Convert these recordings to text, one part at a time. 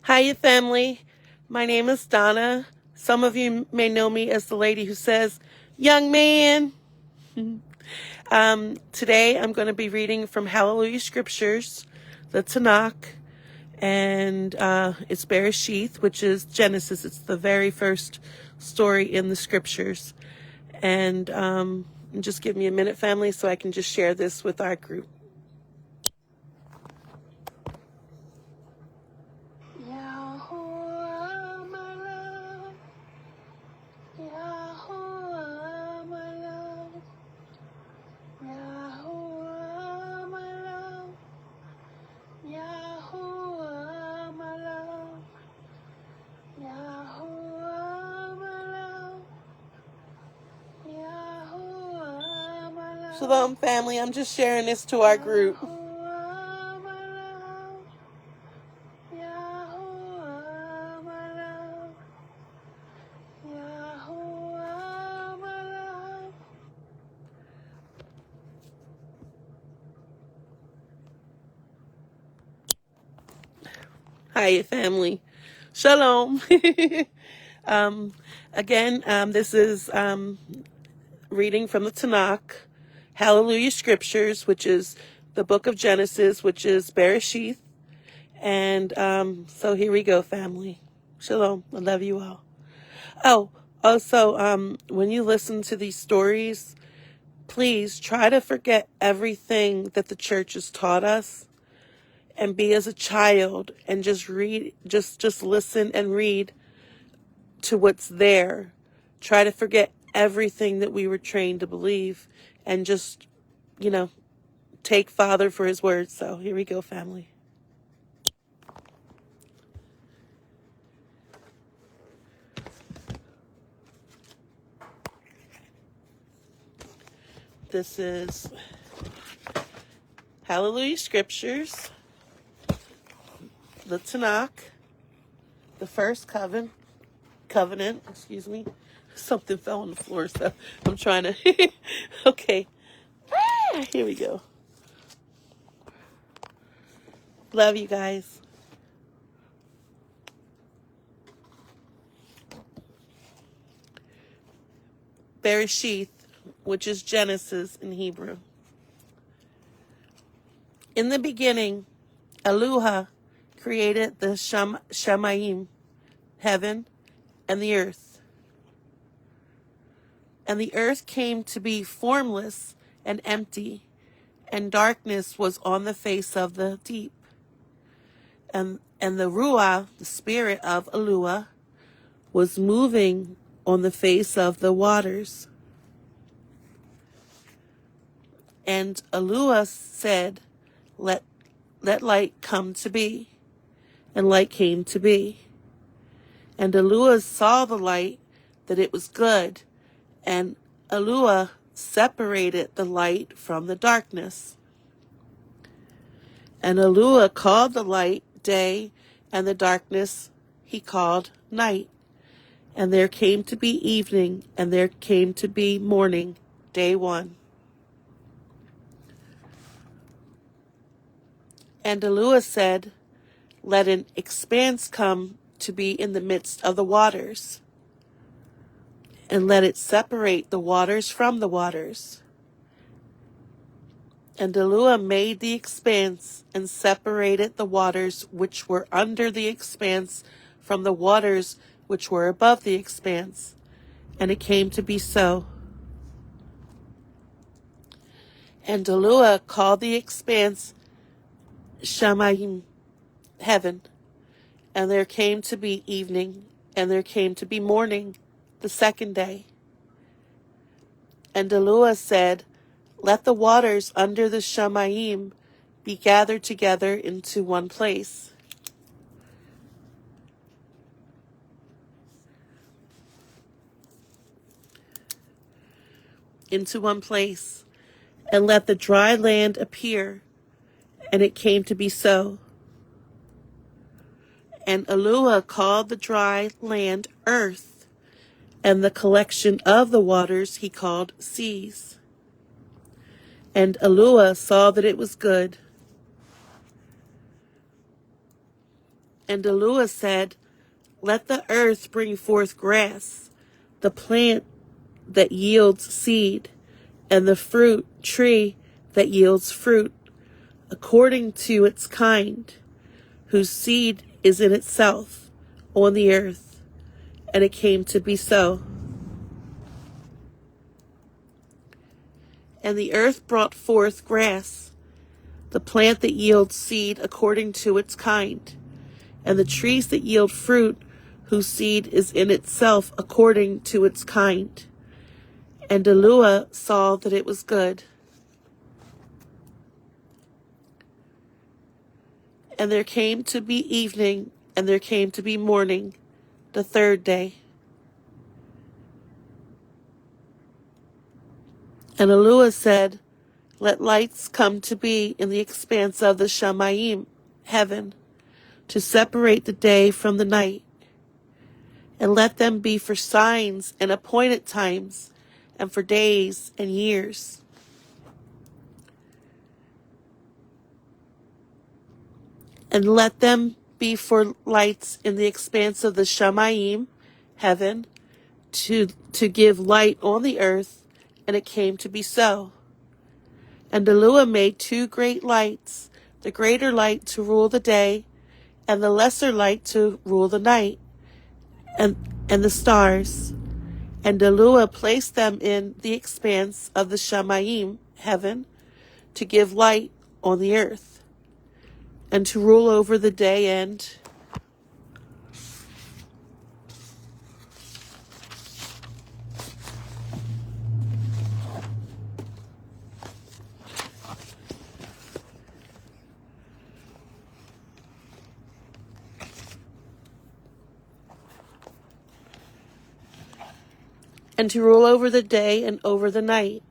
Hiya, family. My name is Donna. Some of you may know me as the lady who says, "Young man." Today I'm going to be reading from HalleluYah Scriptures, the Tanakh, and it's BERESHITH, which is Genesis. It's the very first story in the Scriptures. And just give me a minute, family, so I can just share this with our group. Shalom, family. I'm just sharing this to our group. Hiya, family. Shalom. Again, this is reading from the Tanakh, HalleluYah Scriptures, which is the book of Genesis, which is BERESHITH. And so here we go, family. Shalom. I love you all. Oh, also, when you listen to these stories, please try to forget everything that the church has taught us and be as a child and just read, just listen and read to what's there. Try to forget everything that we were trained to believe and just, take Father for his word. So here we go, family. This is HalleluYah Scriptures, the Tanakh, the first covenant, excuse me. Something fell on the floor, so I'm trying to, okay. Here we go. Love you guys. BERESHITH, which is Genesis in Hebrew. In the beginning, HalleluYah created the Shamayim, heaven, and the earth. And the earth came to be formless and empty, and darkness was on the face of the deep. And the Ruah, the spirit of HalleluYah, was moving on the face of the waters. And HalleluYah said, let light come to be. And light came to be. And HalleluYah saw the light, that it was good. And HalleluYah separated the light from the darkness. And HalleluYah called the light day, and the darkness he called night. And there came to be evening, and there came to be morning, day one. And HalleluYah said, let an expanse come to be in the midst of the waters, and let it separate the waters from the waters. And HalleluYah made the expanse and separated the waters which were under the expanse from the waters which were above the expanse. And it came to be so. And HalleluYah called the expanse Shamayim, heaven. And there came to be evening, and there came to be morning, the second day. And HalleluYah said, let the waters under the Shamayim be gathered together into one place. Into one place, and let the dry land appear. And it came to be so. And HalleluYah called the dry land earth, and the collection of the waters he called seas. And HalleluYah saw that it was good. And HalleluYah said, let the earth bring forth grass, the plant that yields seed, and the fruit tree that yields fruit, according to its kind, whose seed is in itself on the earth. And it came to be so. And the earth brought forth grass, the plant that yields seed according to its kind, and the trees that yield fruit, whose seed is in itself according to its kind. And HalleluYah saw that it was good. And there came to be evening, and there came to be morning, the third day. And HalleluYah said, let lights come to be in the expanse of the Shamayim, heaven, to separate the day from the night. And let them be for signs and appointed times, and for days and years. And let them be for lights in the expanse of the Shamayim, heaven, to give light on the earth. And it came to be so. And HalleluYah made two great lights, the greater light to rule the day, and the lesser light to rule the night, and the stars. And HalleluYah placed them in the expanse of the Shamayim, heaven, to give light on the earth, and to rule over the day and to rule over the day and over the night,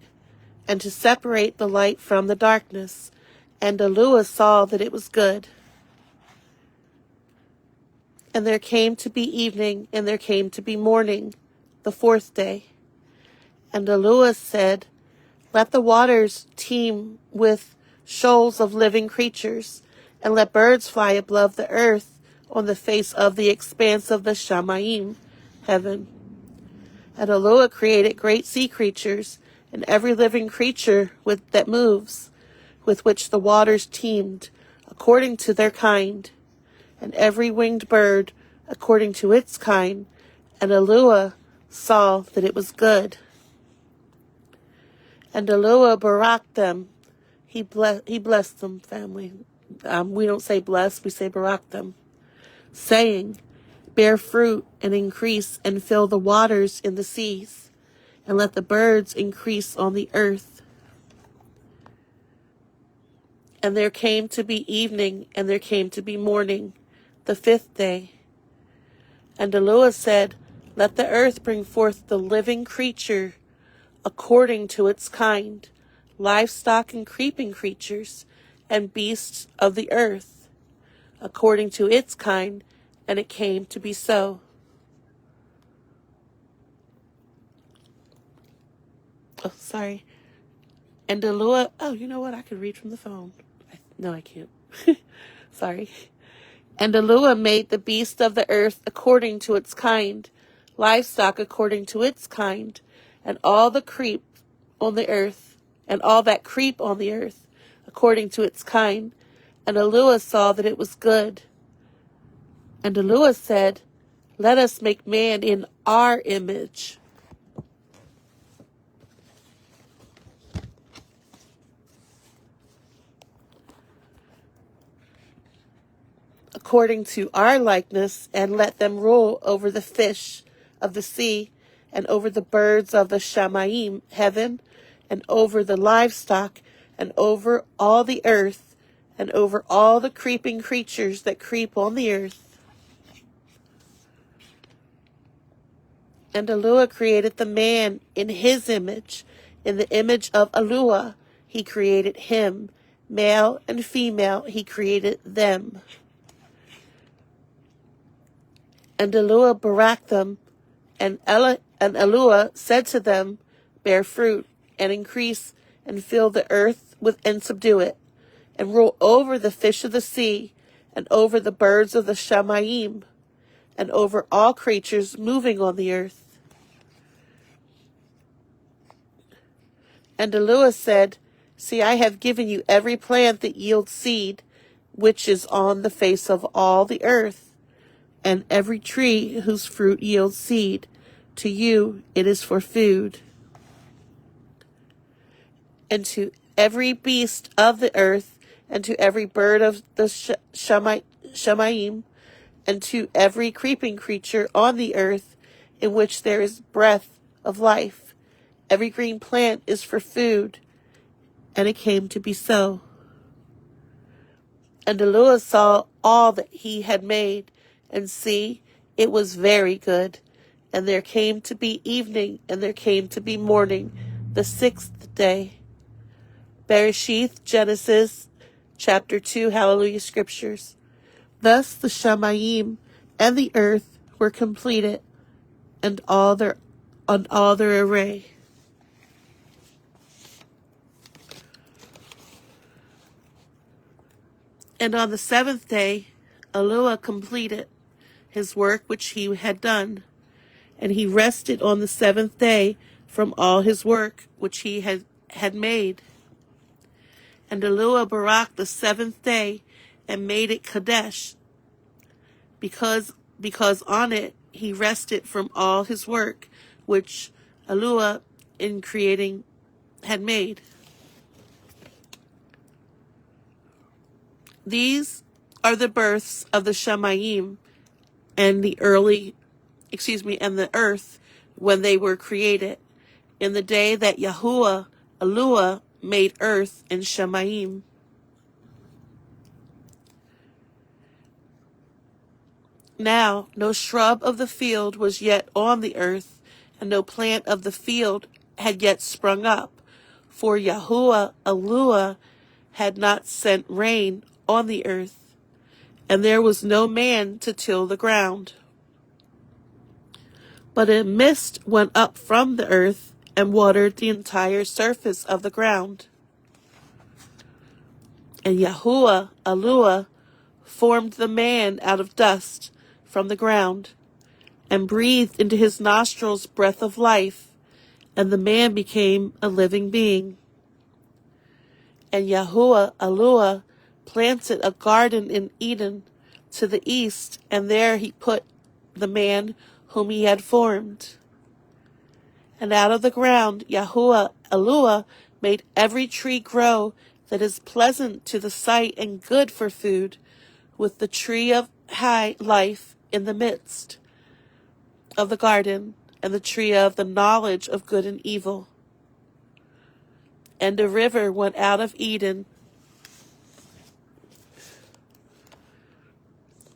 and to separate the light from the darkness. And HalleluYah saw that it was good. And there came to be evening, and there came to be morning, the fourth day. And HalleluYah said, let the waters teem with shoals of living creatures, and let birds fly above the earth on the face of the expanse of the Shamayim, heaven. And HalleluYah created great sea creatures, and every living creature that moves, with which the waters teemed, according to their kind, and every winged bird according to its kind. And HalleluYah saw that it was good. And HalleluYah baraked them. He blessed them, family. We don't say bless, we say barak them, saying, bear fruit and increase and fill the waters in the seas, and let the birds increase on the earth. And there came to be evening, and there came to be morning, the fifth day. And HalleluYah said, let the earth bring forth the living creature according to its kind, livestock and creeping creatures, and beasts of the earth, according to its kind. And it came to be so. Oh, sorry. And HalleluYah, oh, you know what? I could read from the phone. No, I can't. Sorry. And HalleluYah made the beast of the earth according to its kind, livestock according to its kind, and all the creep on the earth, and all that creep on the earth, according to its kind. And HalleluYah saw that it was good. And HalleluYah said, let us make man in our image, according to our likeness, and let them rule over the fish of the sea, and over the birds of the Shamayim, heaven, and over the livestock, and over all the earth, and over all the creeping creatures that creep on the earth. And HalleluYah created the man in his image. In the image of HalleluYah he created him. Male and female he created them. And HalleluYah baraked them, and HalleluYah said to them, bear fruit, and increase, and fill the earth and subdue it, and rule over the fish of the sea, and over the birds of the Shamayim, and over all creatures moving on the earth. And HalleluYah said, See, I have given you every plant that yields seed, which is on the face of all the earth, and every tree whose fruit yields seed. To you it is for food. And to every beast of the earth, and to every bird of the Shamayim, and to every creeping creature on the earth, in which there is breath of life, every green plant is for food. And it came to be so. And HalleluYah saw all that he had made, and see, it was very good. And there came to be evening, and there came to be morning, the sixth day. BERESHITH, Genesis, chapter 2, HalleluYah Scriptures. Thus the Shamayim and the earth were completed, and all their array. And on the seventh day, HalleluYah completed his work which he had done, and he rested on the seventh day from all his work which he had made. And HalleluYah baraked the seventh day and made it Kadesh, because on it he rested from all his work which HalleluYah in creating had made. These are the births of the Shamayim and the earth when they were created, in the day that HalleluYah made earth and Shamayim. Now no shrub of the field was yet on the earth, and no plant of the field had yet sprung up, for HalleluYah had not sent rain on the earth, and there was no man to till the ground. But a mist went up from the earth and watered the entire surface of the ground. And HalleluYah, formed the man out of dust from the ground, and breathed into his nostrils breath of life, and the man became a living being. And HalleluYah planted a garden in Eden to the east, and there he put the man whom he had formed. And out of the ground HalleluYah made every tree grow that is pleasant to the sight and good for food, with the tree of high life in the midst of the garden, and the tree of the knowledge of good and evil. And a river went out of Eden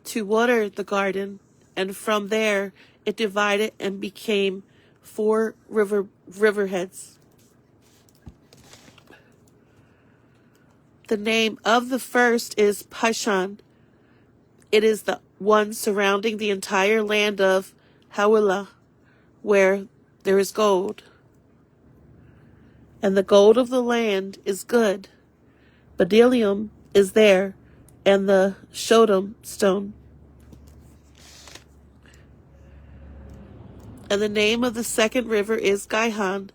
to water the garden, and from there it divided and became 4 riverheads. The name of the first is Pishon. It is the one surrounding the entire land of Havilah, where there is gold. And the gold of the land is good. Bdellium is there, and the Shodom stone. And the name of the second river is Gihon.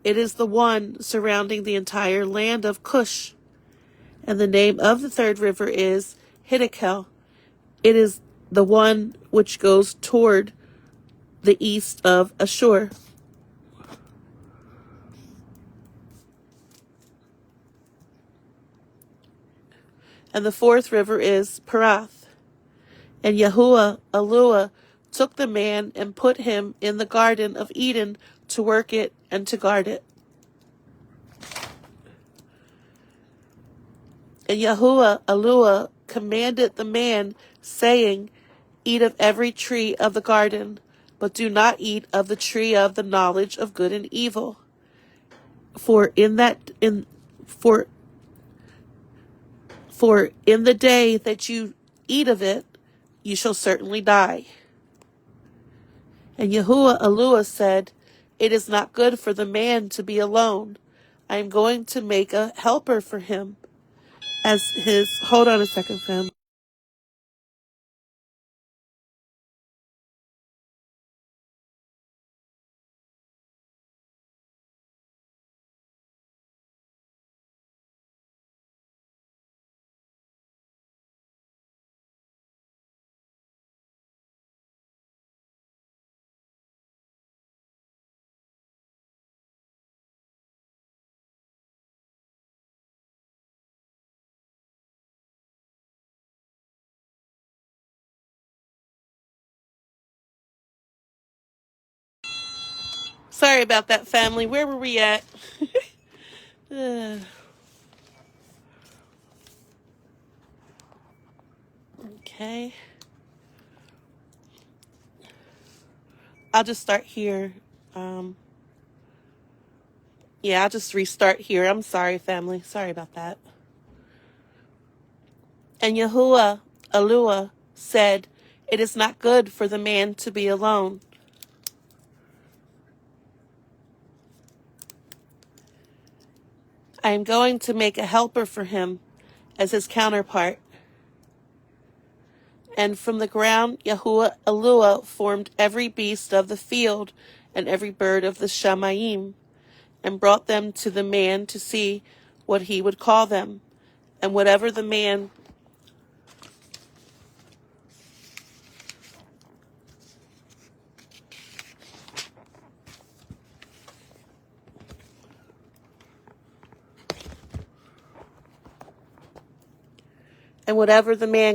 It is the one surrounding the entire land of Cush. And the name of the third river is Hiddekel. It is the one which goes toward the east of Ashur. And the fourth river is Perath. And HalleluYah took the man and put him in the garden of Eden to work it and to guard it. And HalleluYah commanded the man, saying, Eat of every tree of the garden, but do not eat of the tree of the knowledge of good and evil. For in the day that you eat of it, you shall certainly die. And HalleluYah said, It is not good for the man to be alone. I am going to make a helper for him. Hold on a second, fam. Sorry about that, family. Where were we at? Okay. I'll just start here. Yeah, I'll just restart here. I'm sorry, family. Sorry about that. And HalleluYah, said, "It is not good for the man to be alone. I am going to make a helper for him as his counterpart." And from the ground HalleluYah formed every beast of the field and every bird of the Shamayim, and brought them to the man to see what he would call them. And whatever the man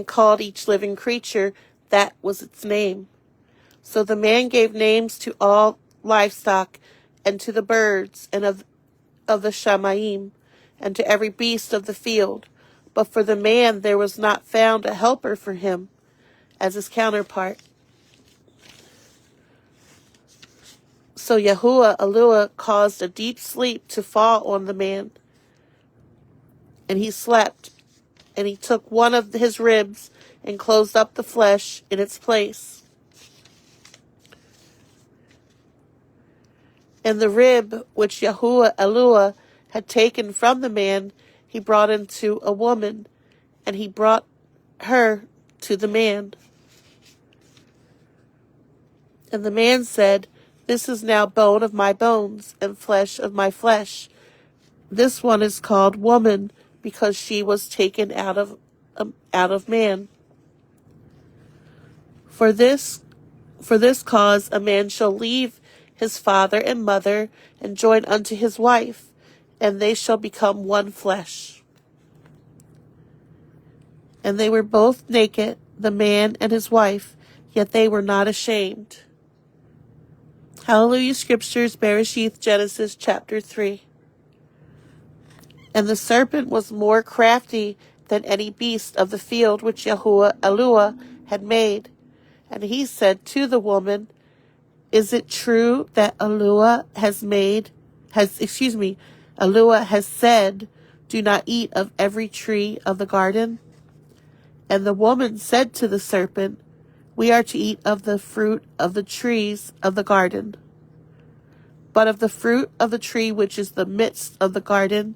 called each living creature, that was its name. So the man gave names to all livestock, and to the birds, and of the Shamayim, and to every beast of the field. But for the man there was not found a helper for him as his counterpart. So HalleluYah caused a deep sleep to fall on the man, and he slept. And he took one of his ribs and closed up the flesh in its place. And the rib which HalleluYah had taken from the man, he brought into a woman, and he brought her to the man. And the man said, "This is now bone of my bones and flesh of my flesh. This one is called woman, because she was taken out of man. For this cause a man shall leave his father and mother, and join unto his wife, and they shall become one flesh." And they were both naked, the man and his wife, yet they were not ashamed. HalleluYah Scriptures, BERESHITH, Genesis chapter 3. And the serpent was more crafty than any beast of the field which HalleluYah had made. And he said to the woman, "Is it true that HalleluYah has said, 'Do not eat of every tree of the garden'?" And the woman said to the serpent, "We are to eat of the fruit of the trees of the garden. But of the fruit of the tree which is the midst of the garden,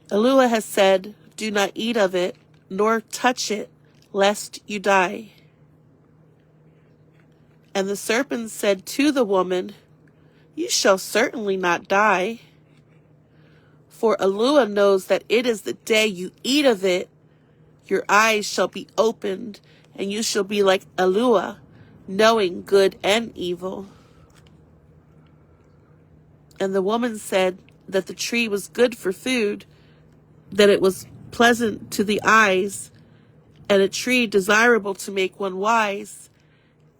HalleluYah has said, 'Do not eat of it, nor touch it, lest you die.' And the serpent said to the woman, 'You shall certainly not die. For HalleluYah knows that it is the day you eat of it, your eyes shall be opened, and you shall be like HalleluYah, knowing good and evil.' And the woman said that the tree was good for food, that it was pleasant to the eyes, and a tree desirable to make one wise.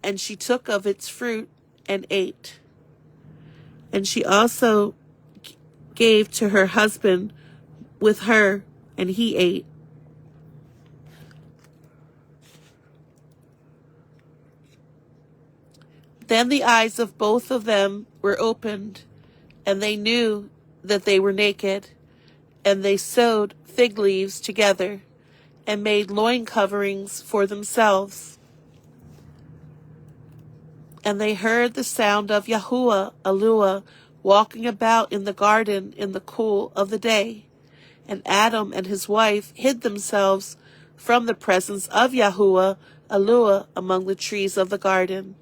And she took of its fruit and ate. And she also gave to her husband with her, and he ate. Then the eyes of both of them were opened, and they knew that they were naked. And they sewed fig leaves together, and made loin coverings for themselves. And they heard the sound of HalleluYah, walking about in the garden in the cool of the day. And Adam and his wife hid themselves from the presence of HalleluYah, among the trees of the garden.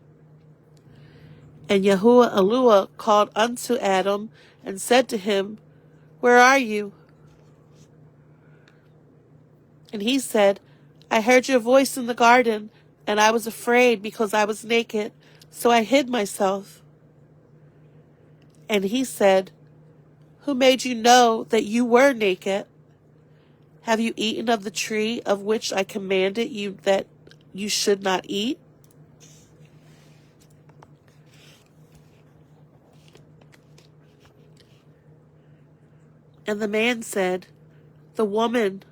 And HalleluYah called unto Adam, and said to him, "Where are you?" And he said, "I heard your voice in the garden, and I was afraid because I was naked, so I hid myself." And he said, "Who made you know that you were naked?" Have you eaten of the tree of which I commanded you that you should not eat? And the man said, The woman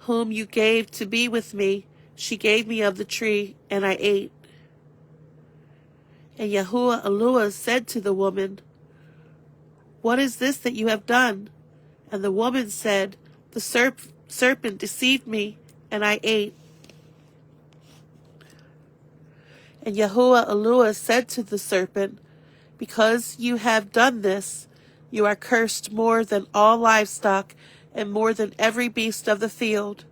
whom you gave to be with me, she gave me of the tree, and I ate. And HalleluYah said to the woman, What is this that you have done? And the woman said, The serpent deceived me, and I ate. And HalleluYah said to the serpent, Because you have done this, you are cursed more than all livestock and more than every beast of the field.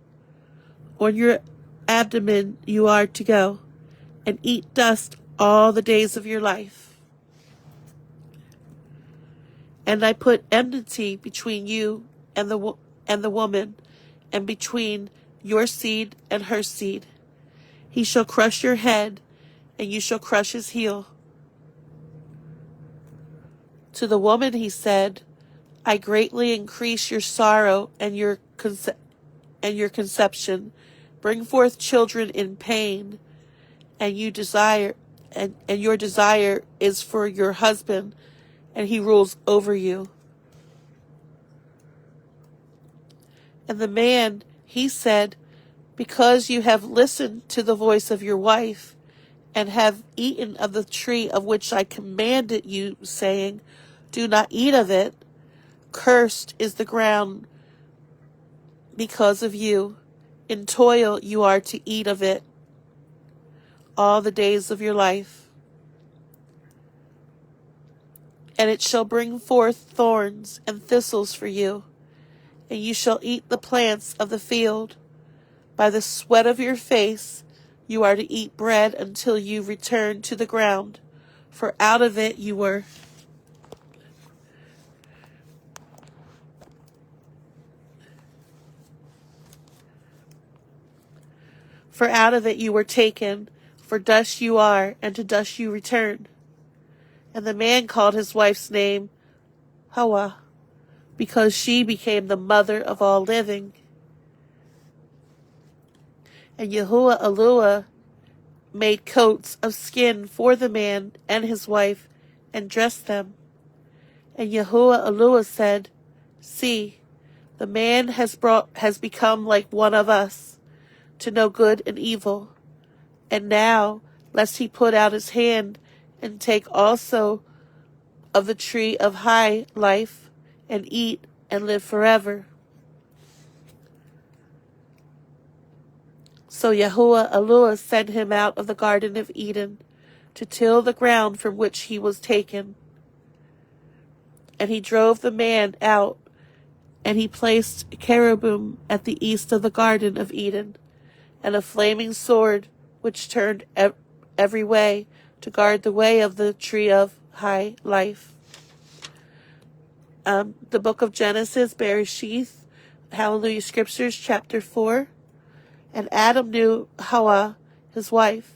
On your abdomen you are to go, and eat dust all the days of your life. And I put enmity between you and the woman, and between your seed and her seed. He shall crush your head, and you shall crush his heel. To the woman he said, I greatly increase your sorrow and your conception. Bring forth children in pain, and your desire is for your husband, and he rules over you. And the man, he said, Because you have listened to the voice of your wife, and have eaten of the tree of which I commanded you, saying, Do not eat of it, cursed is the ground because of you. In toil you are to eat of it all the days of your life. And it shall bring forth thorns and thistles for you, and you shall eat the plants of the field. By the sweat of your face you are to eat bread until you return to the ground, for out of it you were. For out of it you were taken, for dust you are, and to dust you return. And the man called his wife's name Hawa, because she became the mother of all living. And HalleluYah made coats of skin for the man and his wife, and dressed them. And HalleluYah said, See, the man has become like one of us, to know good and evil. And now, lest he put out his hand and take also of the tree of high life, and eat and live forever. So HalleluYah sent him out of the Garden of Eden to till the ground from which he was taken. And he drove the man out, and he placed cherubim at the east of the Garden of Eden, and a flaming sword which turned every way to guard the way of the tree of high life. The book of Genesis, BERESHITH, HalleluYah Scriptures, chapter 4. And Adam knew Hawa, his wife,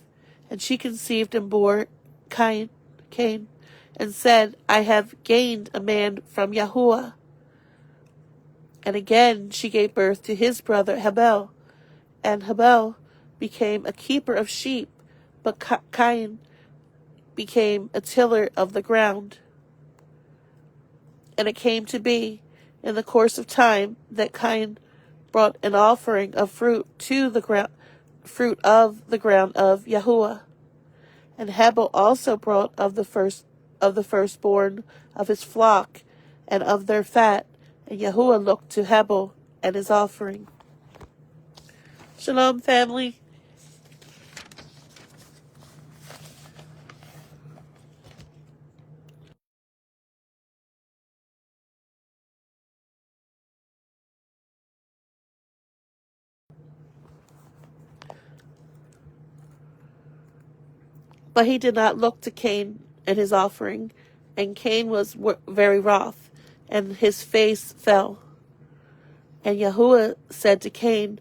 and she conceived and bore Cain, and said, I have gained a man from Yahuwah. And again she gave birth to his brother Habel, and Habel became a keeper of sheep, but Cain became a tiller of the ground. And it came to be, in the course of time, that Cain brought an offering of fruit to the ground, fruit of the ground of Yahuwah. And Habel also brought of the firstborn of his flock and of their fat. And Yahuwah looked to Habel and his offering. Shalom, family. But he did not look to Cain and his offering, and Cain was very wroth, and his face fell. And Yahuwah said to Cain,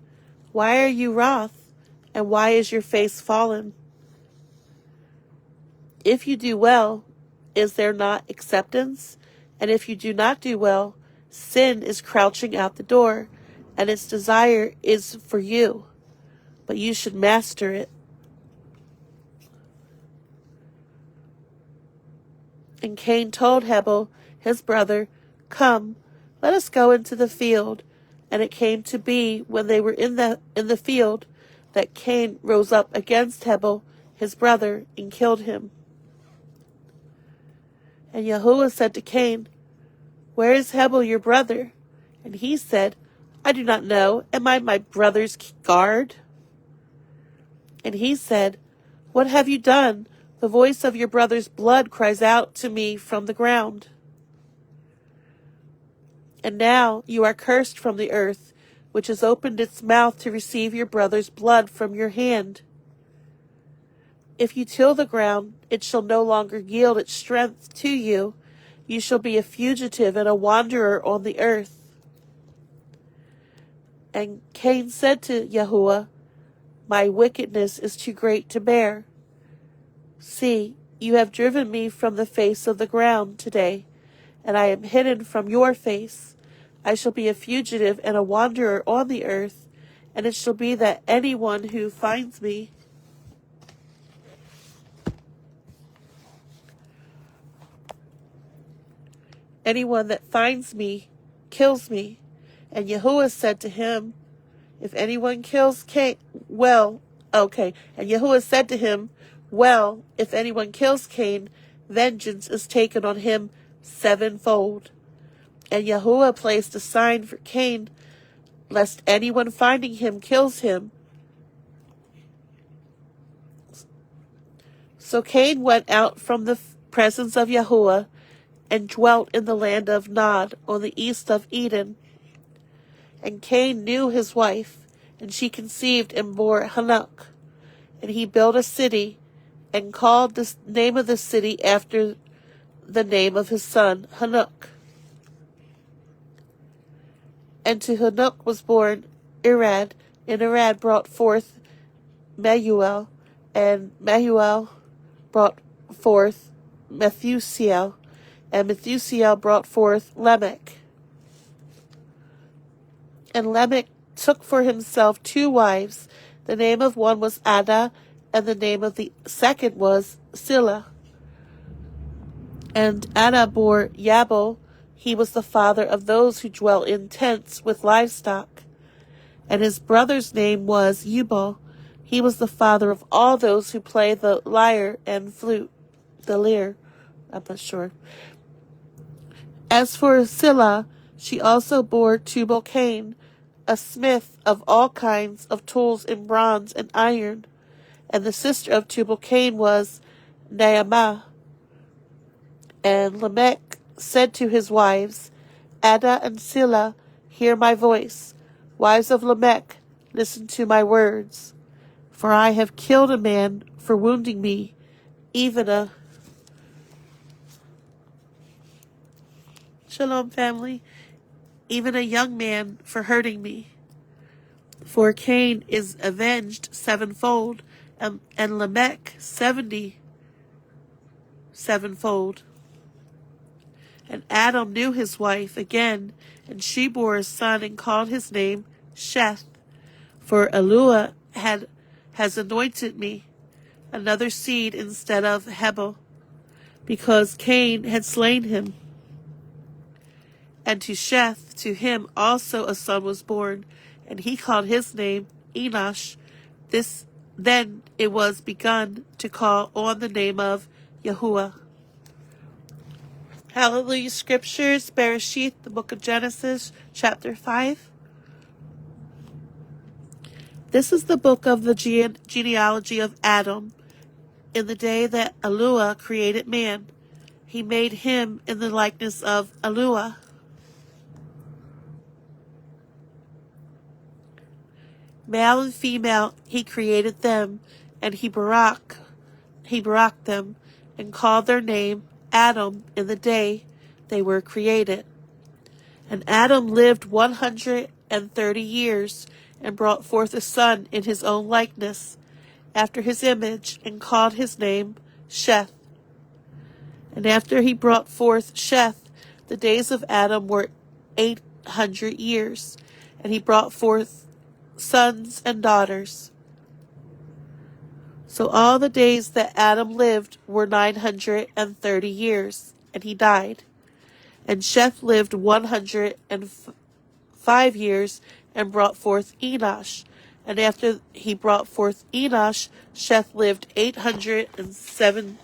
Why are you wroth, and why is your face fallen? If you do well, is there not acceptance? And if you do not do well, sin is crouching out the door, and its desire is for you, but you should master it. And Cain told Abel, his brother, "Come, let us go into the field." And it came to be, when they were in the field, that Cain rose up against Abel, his brother, and killed him. And Yahuwah said to Cain, "Where is Abel your brother?" And he said, "I do not know. Am I my brother's guard?" And he said, "What have you done? The voice of your brother's blood cries out to me from the ground. And now you are cursed from the earth, which has opened its mouth to receive your brother's blood from your hand. If you till the ground, it shall no longer yield its strength to you. You shall be a fugitive and a wanderer on the earth." And Cain said to Yahuwah, "My wickedness is too great to bear. See, you have driven me from the face of the ground today, and I am hidden from your face. I shall be a fugitive and a wanderer on the earth, and it shall be that anyone that finds me kills me." And Yahuwah said to him, "If anyone kills Cain, And Yahuwah said to him, "Well, if anyone kills Cain, vengeance is taken on him sevenfold." And Yahuwah placed a sign for Cain, lest anyone finding him kills him. So Cain went out from the presence of Yahuwah and dwelt in the land of Nod on the east of Eden. And Cain knew his wife, and she conceived and bore Hanok. And he built a city, and called the name of the city after the name of his son, Hanok. And to Hanok was born Irad, and Irad brought forth Mehuel, and Mehuel brought forth Methusiel, and Methusiel brought forth Lamech. And Lamech took for himself 2 wives. The name of one was Ada, and the name of the second was Silla. And Ada bore Yabal. He was the father of those who dwell in tents with livestock. And his brother's name was Ubal. He was the father of all those who play the lyre and flute, the lyre, I'm not sure. As for Silla, she also bore Tubal-Cain, a smith of all kinds of tools in bronze and iron. And the sister of Tubal-Cain was Naamah. And Lamech said to his wives, "Ada and Silla, hear my voice. Wives of Lamech, listen to my words. For I have killed a man for wounding me, even Shalom family, even a young man for hurting me. For Cain is avenged sevenfold, and Lamech 77-fold. And Adam knew his wife again, and she bore a son and called his name Sheth. For HalleluYah has anointed me another seed instead of Hebel, because Cain had slain him. And to Sheth, to him also a son was born, and he called his name Enosh. Then it was begun to call on the name of Yahuwah. HalleluYah Scriptures, BERESHITH, the book of Genesis, chapter 5. This is the book of the genealogy of Adam. In the day that HalleluYah created man, he made him in the likeness of HalleluYah. Male and female he created them, and he barak them, and called their name Adam in the day they were created. And Adam lived 130 years, and brought forth a son in his own likeness, after his image, and called his name Sheth. And after he brought forth Sheth, the days of Adam were 800 years, and he brought forth sons and daughters. So all the days that Adam lived were 930 years, and he died. And Sheth lived 105 years, and brought forth Enosh. And after he brought forth Enosh, Sheth lived 807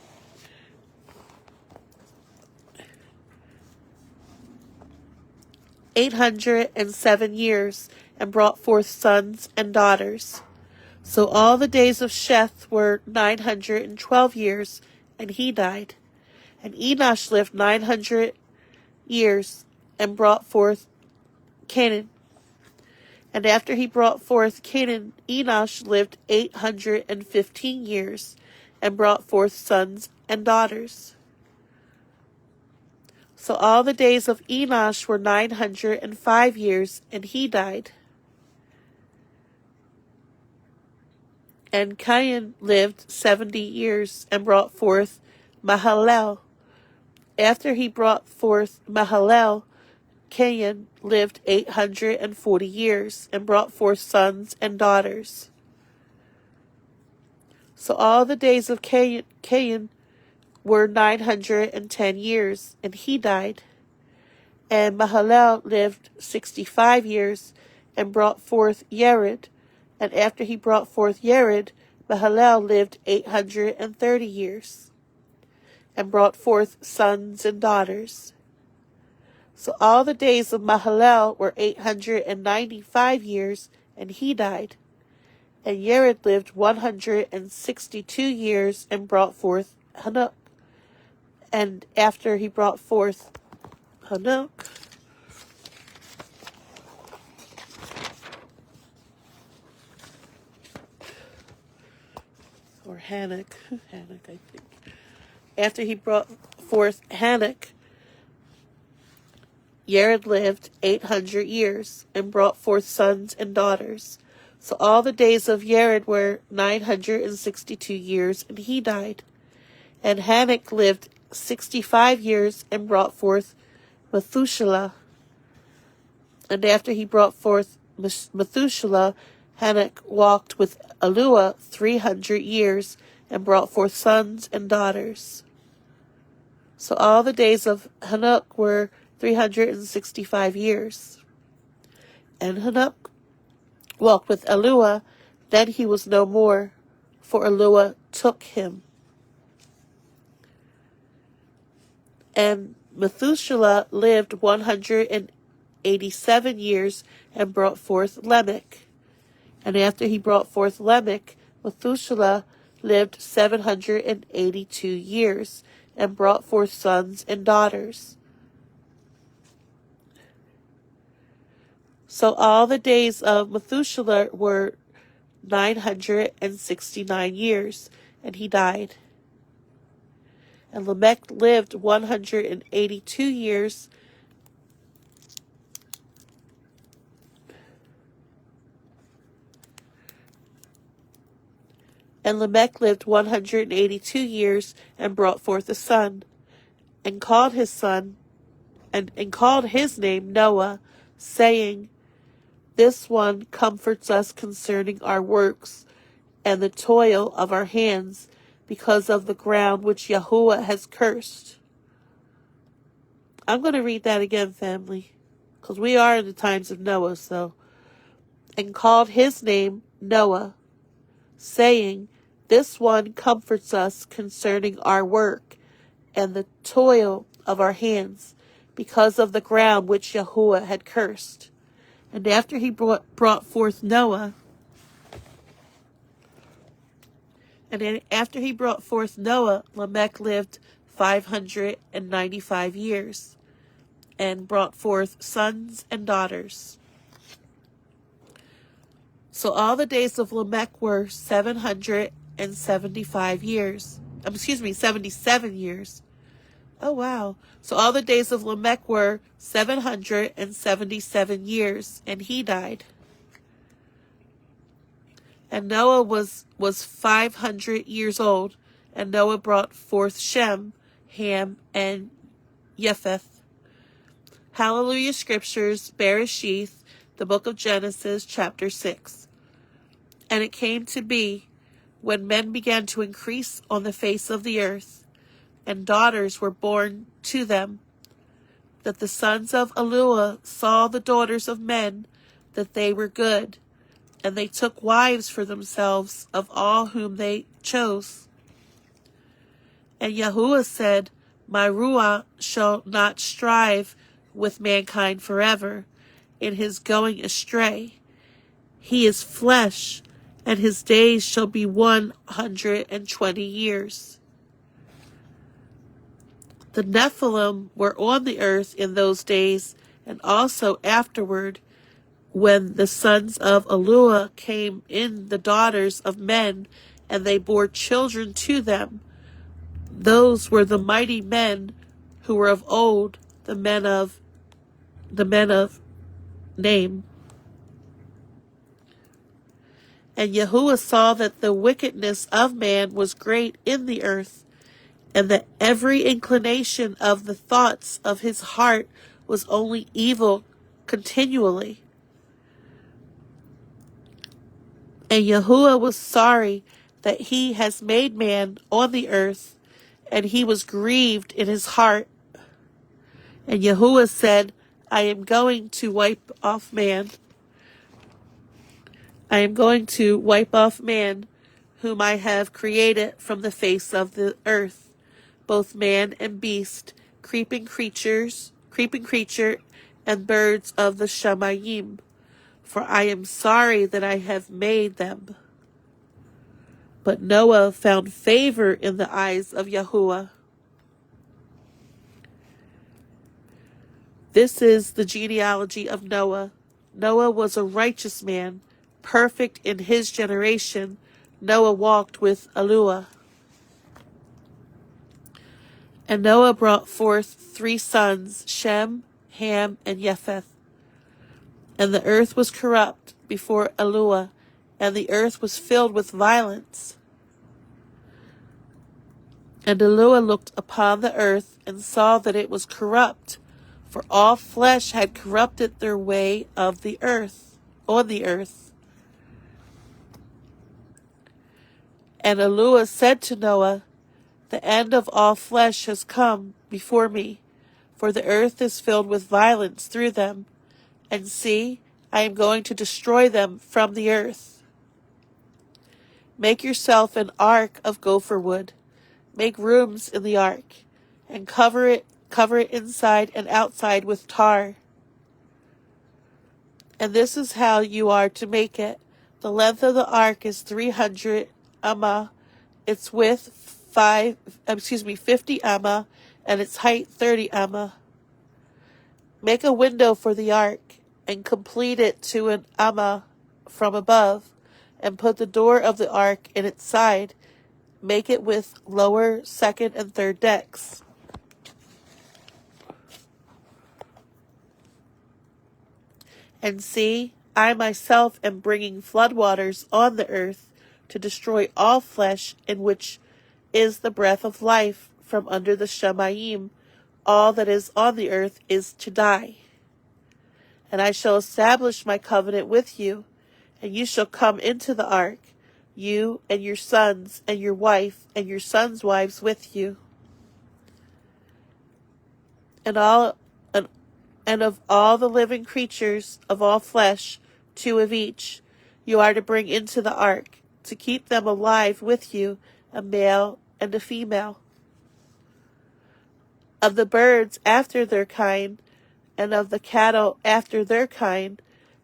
years, and brought forth sons and daughters. So all the days of Sheth were 912 years, and he died. And Enosh lived 900 years, and brought forth Canaan. And after he brought forth Canaan, Enosh lived 815 years, and brought forth sons and daughters. So all the days of Enosh were 905 years, and he died. And Cain lived 70 years, and brought forth Mahalalel. After he brought forth Mahalalel, Cain lived 840 years, and brought forth sons and daughters. So all the days of Cain were 910 years, and he died. And Mahalalel lived 65 years, and brought forth Yered. And after he brought forth Yered, Mahalalel lived 830 years, and brought forth sons and daughters. So all the days of Mahalalel were 895 years, and he died. And Yered lived 162 years, and brought forth Hanok. And after he brought forth Hanok, or Hanok, I think. After he brought forth Hanok, Yered lived 800 years, and brought forth sons and daughters. So all the days of Yered were 962 years, and he died. And Hanok lived 65 years, and brought forth Methuselah. And after he brought forth Methuselah, Hanok walked with HalleluYah 300 years, and brought forth sons and daughters. So all the days of Hanok were 365 years. And Hanok walked with HalleluYah, then he was no more, for HalleluYah took him. And Methuselah lived 187 years, and brought forth Lamech. And after he brought forth Lamech, Methuselah lived 782 years, and brought forth sons and daughters. So all the days of Methuselah were 969 years, and he died. And Lamech lived 182 years, and Lamech lived 182 years, and brought forth a son, and called his son, and called his name Noah, saying, This one comforts us concerning our works and the toil of our hands, because of the ground which Yahuwah has cursed. I'm going to read that again, family, because we are in the times of Noah, so. And called his name Noah, saying, This one comforts us concerning our work and the toil of our hands, because of the ground which Yahuwah had cursed. And after he brought forth Noah, Lamech lived 595 years, and brought forth sons and daughters. So all the days of Lamech were 775 years. 77 years. Oh, wow. So all the days of Lamech were 777 years, and he died. And Noah was 500 years old, and Noah brought forth Shem, Ham, and Japheth. HalleluYah Scriptures, BERESHITH, the book of Genesis, chapter 6. And it came to be, when men began to increase on the face of the earth, and daughters were born to them, that the sons of HalleluYah saw the daughters of men, that they were good, and they took wives for themselves of all whom they chose. And Yahuwah said, My Ruah shall not strive with mankind forever in his going astray. He is flesh, and his days shall be 120 years. The Nephilim were on the earth in those days, and also afterward, when the sons of HalleluYah came in the daughters of men, and they bore children to them. Those were the mighty men who were of old, the men of name. And Yahuwah saw that the wickedness of man was great in the earth, and that every inclination of the thoughts of his heart was only evil continually. And Yahuwah was sorry that he has made man on the earth, and he was grieved in his heart. And Yahuwah said, I am going to wipe off man. I am going to wipe off man, whom I have created from the face of the earth, both man and beast, creeping creature, and birds of the Shamayim, for I am sorry that I have made them. But Noah found favor in the eyes of Yahuwah. This is the genealogy of Noah. Noah was a righteous man, perfect in his generation. Noah walked with HalleluYah. And Noah brought forth 3 sons, Shem, Ham, and Japheth. And the earth was corrupt before HalleluYah, and the earth was filled with violence. And HalleluYah looked upon the earth, and saw that it was corrupt, for all flesh had corrupted their way of the earth, on the earth. And HalleluYah said to Noah, The end of all flesh has come before me, for the earth is filled with violence through them. And see, I am going to destroy them from the earth. Make yourself an ark of gopher wood. Make rooms in the ark, and cover it inside and outside with tar. And this is how you are to make it. The length of the ark is 300 amah, its width 50 amah, and its height 30 amah. Make a window for the ark, and complete it to an amah from above, and put the door of the ark in its side. Make it with lower, second, and third decks. And see, I myself am bringing floodwaters on the earth to destroy all flesh in which is the breath of life from under the Shamayim. All that is on the earth is to die. And I shall establish my covenant with you, and you shall come into the ark, you and your sons and your wife and your sons' wives with you. And of all the living creatures of all flesh, 2 of each, you are to bring into the ark, to keep them alive with you, a male and a female. Of the birds after their kind, and of the cattle after their kind,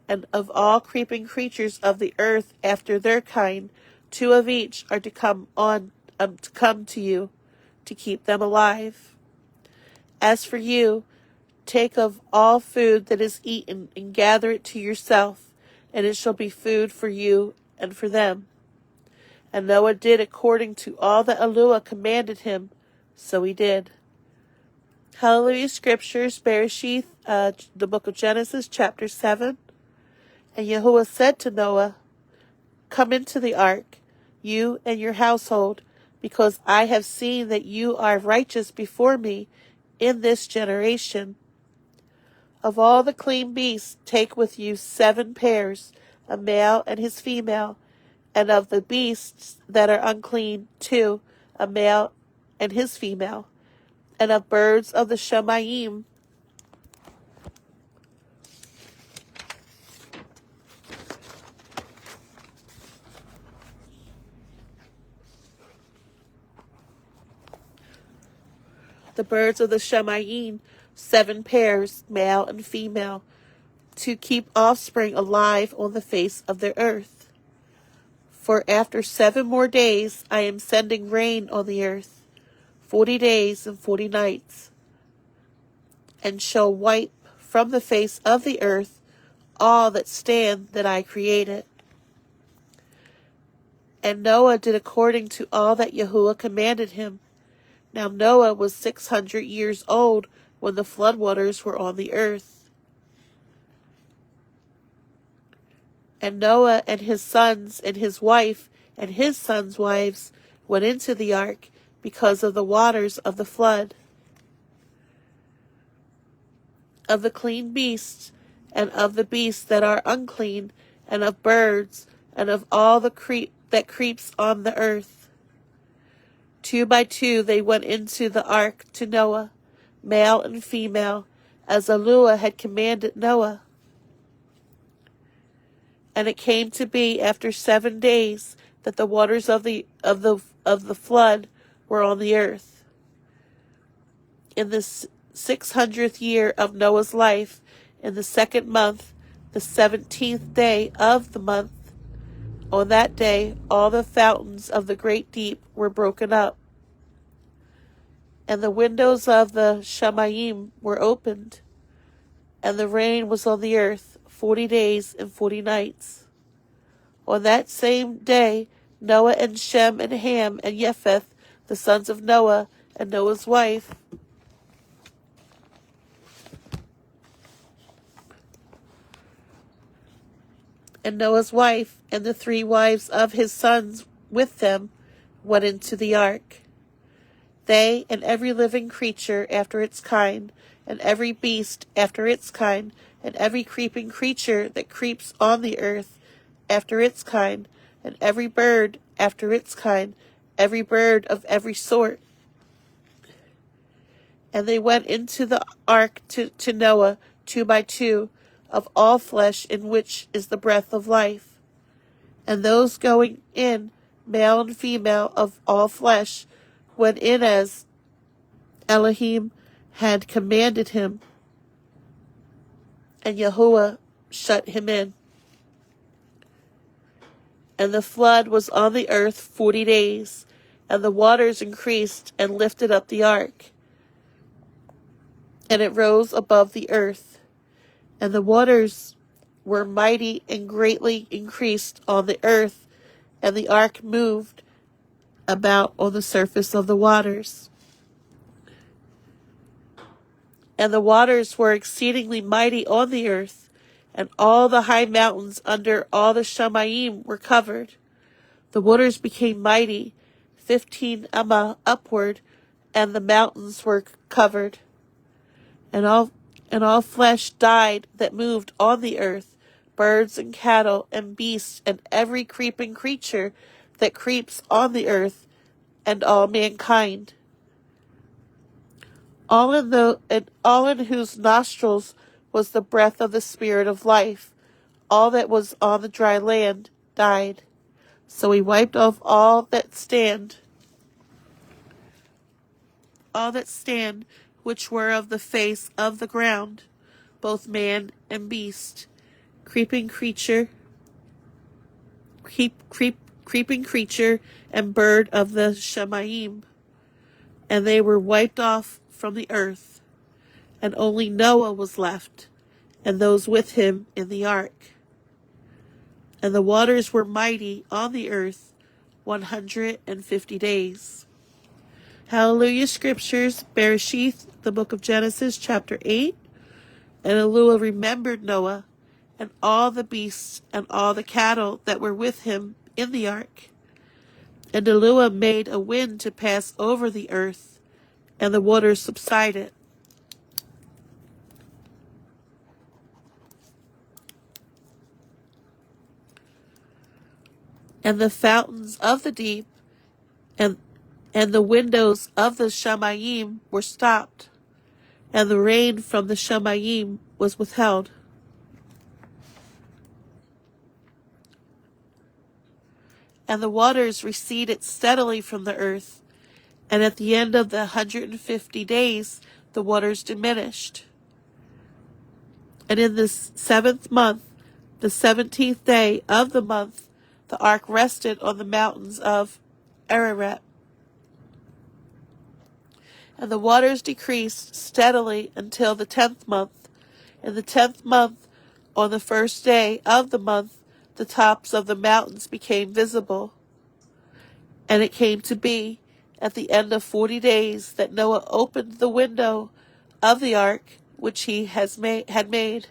and of all creeping creatures of the earth after their kind, 2 of each are to come to you, to keep them alive. As for you, take of all food that is eaten, and gather it to yourself, and it shall be food for you and for them. And Noah did according to all that HalleluYah commanded him, so he did. HalleluYah Scriptures, BERESHITH, the book of Genesis, chapter 7. And Yahuwah said to Noah, Come into the ark, you and your household, because I have seen that you are righteous before me in this generation. Of all the clean beasts take with you 7 pairs, a male and his female, and of the beasts that are unclean 2, a male and his female, and of birds of the Shamayim, the birds of the Shamayim, 7 pairs, male and female, to keep offspring alive on the face of the earth. For after 7 more days I am sending rain on the earth, 40 days and 40 nights, and shall wipe from the face of the earth all that stand that I created. And Noah did according to all that Yahuwah commanded him. Now Noah was 600 years old when the floodwaters were on the earth. And Noah and his sons and his wife and his sons' wives went into the ark because of the waters of the flood. Of the clean beasts, and of the beasts that are unclean, and of birds, and of all the that creeps on the earth. 2 by 2 they went into the ark to Noah, male and female, as HalleluYah had commanded Noah. And it came to be after 7 days that the waters of the flood were on the earth. In the 600th year of Noah's life, in the 2nd month, the 17th day of the month, on that day all the fountains of the great deep were broken up, and the windows of the Shamayim were opened, and the rain was on the earth 40 days and 40 nights. On that same day Noah and Shem and Ham and Japheth, the sons of Noah, and Noah's wife, and the 3 wives of his sons with them went into the ark. They and every living creature after its kind, and every beast after its kind, and every creeping creature that creeps on the earth after its kind, and every bird after its kind, every bird of every sort. And they went into the ark to Noah 2 by 2, of all flesh in which is the breath of life. And those going in, male and female of all flesh, went in as Elohim had commanded him, and Yahuwah shut him in. And the flood was on the earth 40 days, and the waters increased and lifted up the ark, and it rose above the earth, and the waters were mighty and greatly increased on the earth, and the ark moved about on the surface of the waters. And the waters were exceedingly mighty on the earth, and all the high mountains under all the Shamayim were covered. The waters became mighty, 15 amma upward, and the mountains were covered. And all flesh died that moved on the earth, birds and cattle and beasts and every creeping creature that creeps on the earth, and all mankind. All in whose nostrils was the breath of the spirit of life. All that was on the dry land died. So he wiped off all that stand, which were of the face of the ground, both man and beast, creeping creature, and bird of the Shamayim, and they were wiped off from the earth, and only Noah was left, and those with him in the ark. And the waters were mighty on the earth 150 days. HalleluYah Scriptures, BERESHITH, the book of Genesis, chapter 8. And HalleluYah remembered Noah, and all the beasts, and all the cattle that were with him in the ark. And HalleluYah made a wind to pass over the earth, and the waters subsided. and the fountains of the deep, and the windows of the Shamayim were stopped, and the rain from the Shamayim was withheld. And the waters receded steadily from the earth, and at the end of the 150 days the waters diminished. And in the 7th month, the 17th day of the month, the ark rested on the mountains of Ararat. And the waters decreased steadily until the 10th month. In the 10th month, on the first day of the month, the tops of the mountains became visible. And it came to be, at the end of 40 days, that Noah opened the window of the ark which he had made.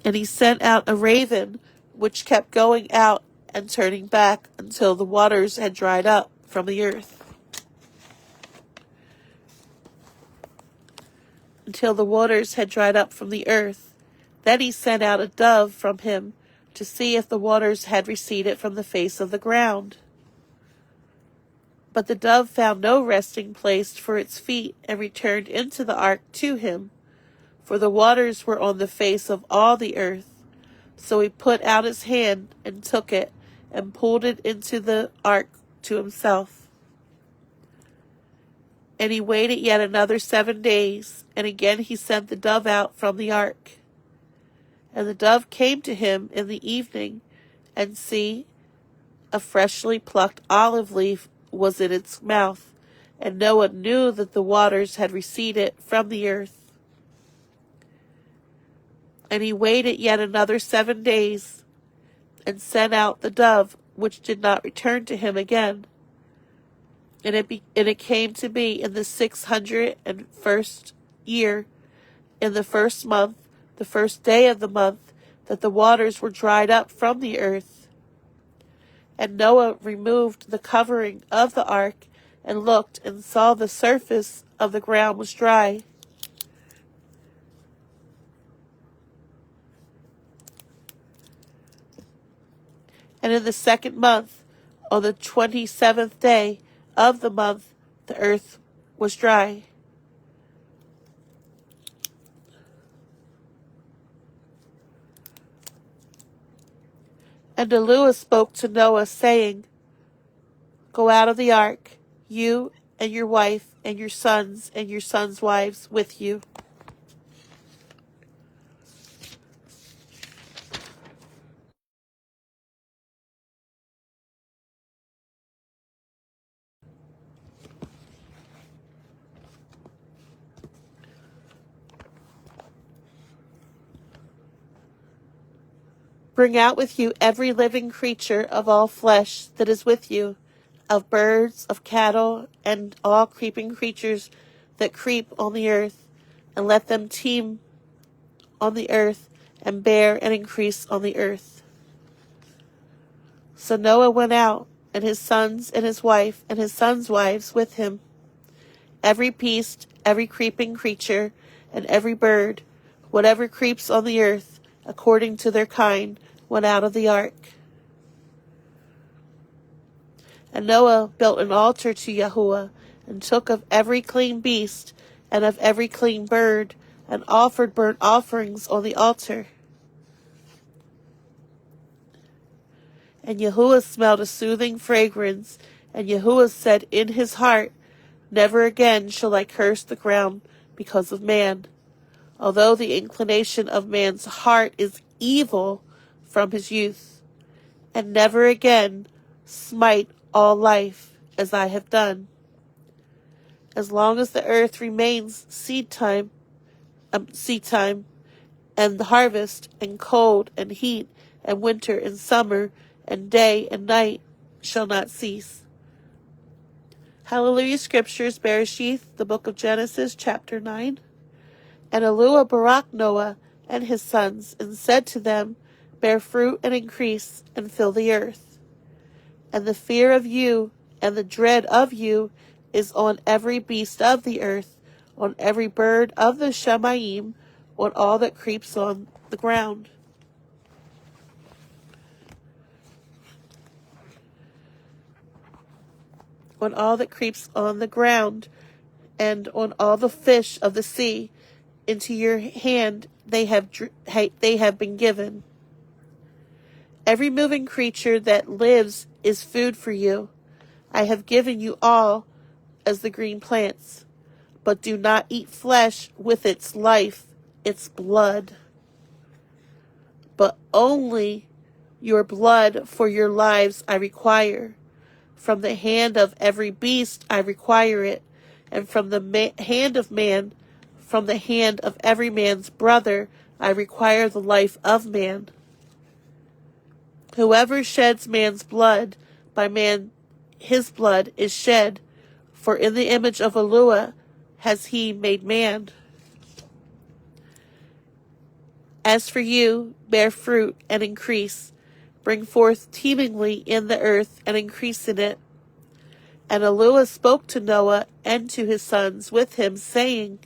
And he sent out a raven, which kept going out and turning back until the waters had dried up from the earth. Until the waters had dried up from the earth. Then he sent out a dove from him to see if the waters had receded from the face of the ground. But the dove found no resting place for its feet and returned into the ark to him, for the waters were on the face of all the earth. So he put out his hand and took it and pulled it into the ark to himself. And he waited yet another 7 days, and again he sent the dove out from the ark. And the dove came to him in the evening, and see, a freshly plucked olive leaf was in its mouth, and Noah knew that the waters had receded from the earth. And he waited yet another 7 days, and sent out the dove, which did not return to him again. And it came to be in the 601st year, in the 1st month, the 1st day of the month, that the waters were dried up from the earth. And Noah removed the covering of the ark, and looked, and saw the surface of the ground was dry. And in the 2nd month, on the 27th day of the month, the earth was dry. And HalleluYah spoke to Noah, saying, Go out of the ark, you and your wife and your sons wives with you. Bring out with you every living creature of all flesh that is with you, of birds, of cattle, and all creeping creatures that creep on the earth, and let them teem on the earth, and bear and increase on the earth. So Noah went out, and his sons and his wife and his sons' wives with him. Every beast, every creeping creature, and every bird, whatever creeps on the earth, according to their kind, went out of the ark. And Noah built an altar to Yahuwah, and took of every clean beast, and of every clean bird, and offered burnt offerings on the altar. And Yahuwah smelled a soothing fragrance, and Yahuwah said in his heart, Never again shall I curse the ground because of man, although the inclination of man's heart is evil from his youth, and never again smite all life as I have done. As long as the earth remains seed time, and the harvest, and cold and heat, and winter and summer, and day and night shall not cease. HalleluYah Scriptures, BERESHITH, the book of Genesis, chapter 9. And HalleluYah barak Noah and his sons, and said to them, Bear fruit and increase, and fill the earth. And the fear of you and the dread of you is on every beast of the earth, on every bird of the Shamayim, on all that creeps on the ground. on all that creeps on the ground, and on all the fish of the sea. Into your hand they have been given. Every moving creature that lives is food for you. I have given you all as the green plants. But do not eat flesh with its life, its blood, but only your blood for your lives I require. From the hand of every beast I require it, and from the hand of man, from the hand of every man's brother, I require the life of man. Whoever sheds man's blood, by man his blood is shed, for in the image of HalleluYah has he made man. As for you, bear fruit and increase. Bring forth teemingly in the earth and increase in it. And HalleluYah spoke to Noah and to his sons with him, saying,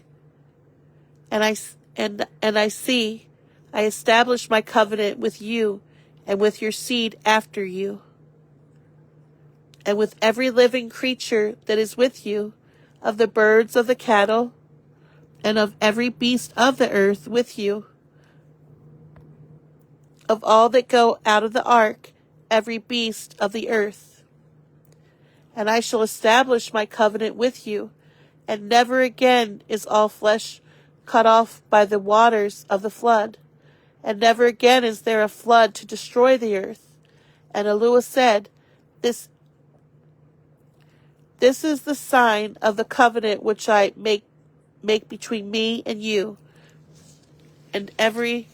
And I see, I establish my covenant with you and with your seed after you, and with every living creature that is with you, of the birds of the cattle, and of every beast of the earth with you, of all that go out of the ark, every beast of the earth. And I shall establish my covenant with you, and never again is all flesh cut off by the waters of the flood, and never again is there a flood to destroy the earth. And HalleluYah said, This is the sign of the covenant which I make between me and you, and every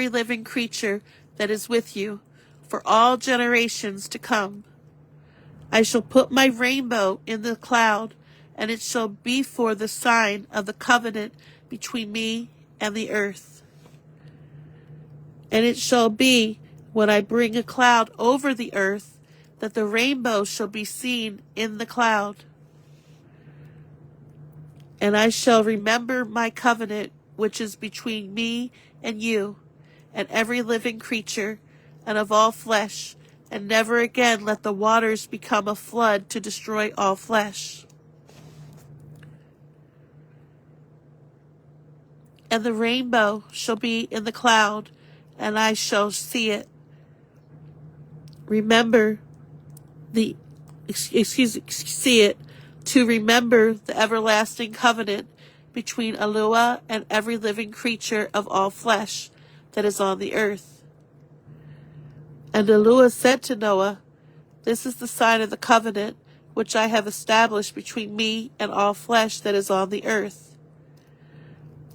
living creature that is with you, for all generations to come. I shall put my rainbow in the cloud, and it shall be for the sign of the covenant between me and the earth. And it shall be, when I bring a cloud over the earth, that the rainbow shall be seen in the cloud. And I shall remember my covenant, which is between me and you, and every living creature, and of all flesh, and never again let the waters become a flood to destroy all flesh. And the rainbow shall be in the cloud, and I shall see it. See it, to remember the everlasting covenant between HalleluYah and every living creature of all flesh that is on the earth. And HalleluYah said to Noah, This is the sign of the covenant which I have established between me and all flesh that is on the earth.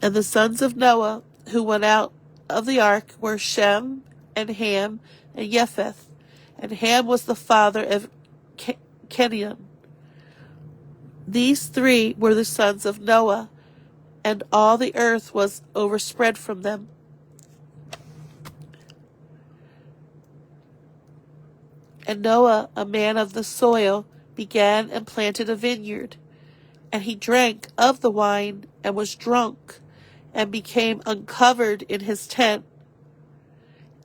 And the sons of Noah who went out of the ark were Shem and Ham and Japheth. And Ham was the father of Canaan. These three were the sons of Noah, and all the earth was overspread from them. And Noah, a man of the soil, began and planted a vineyard. And he drank of the wine and was drunk, and became uncovered in his tent.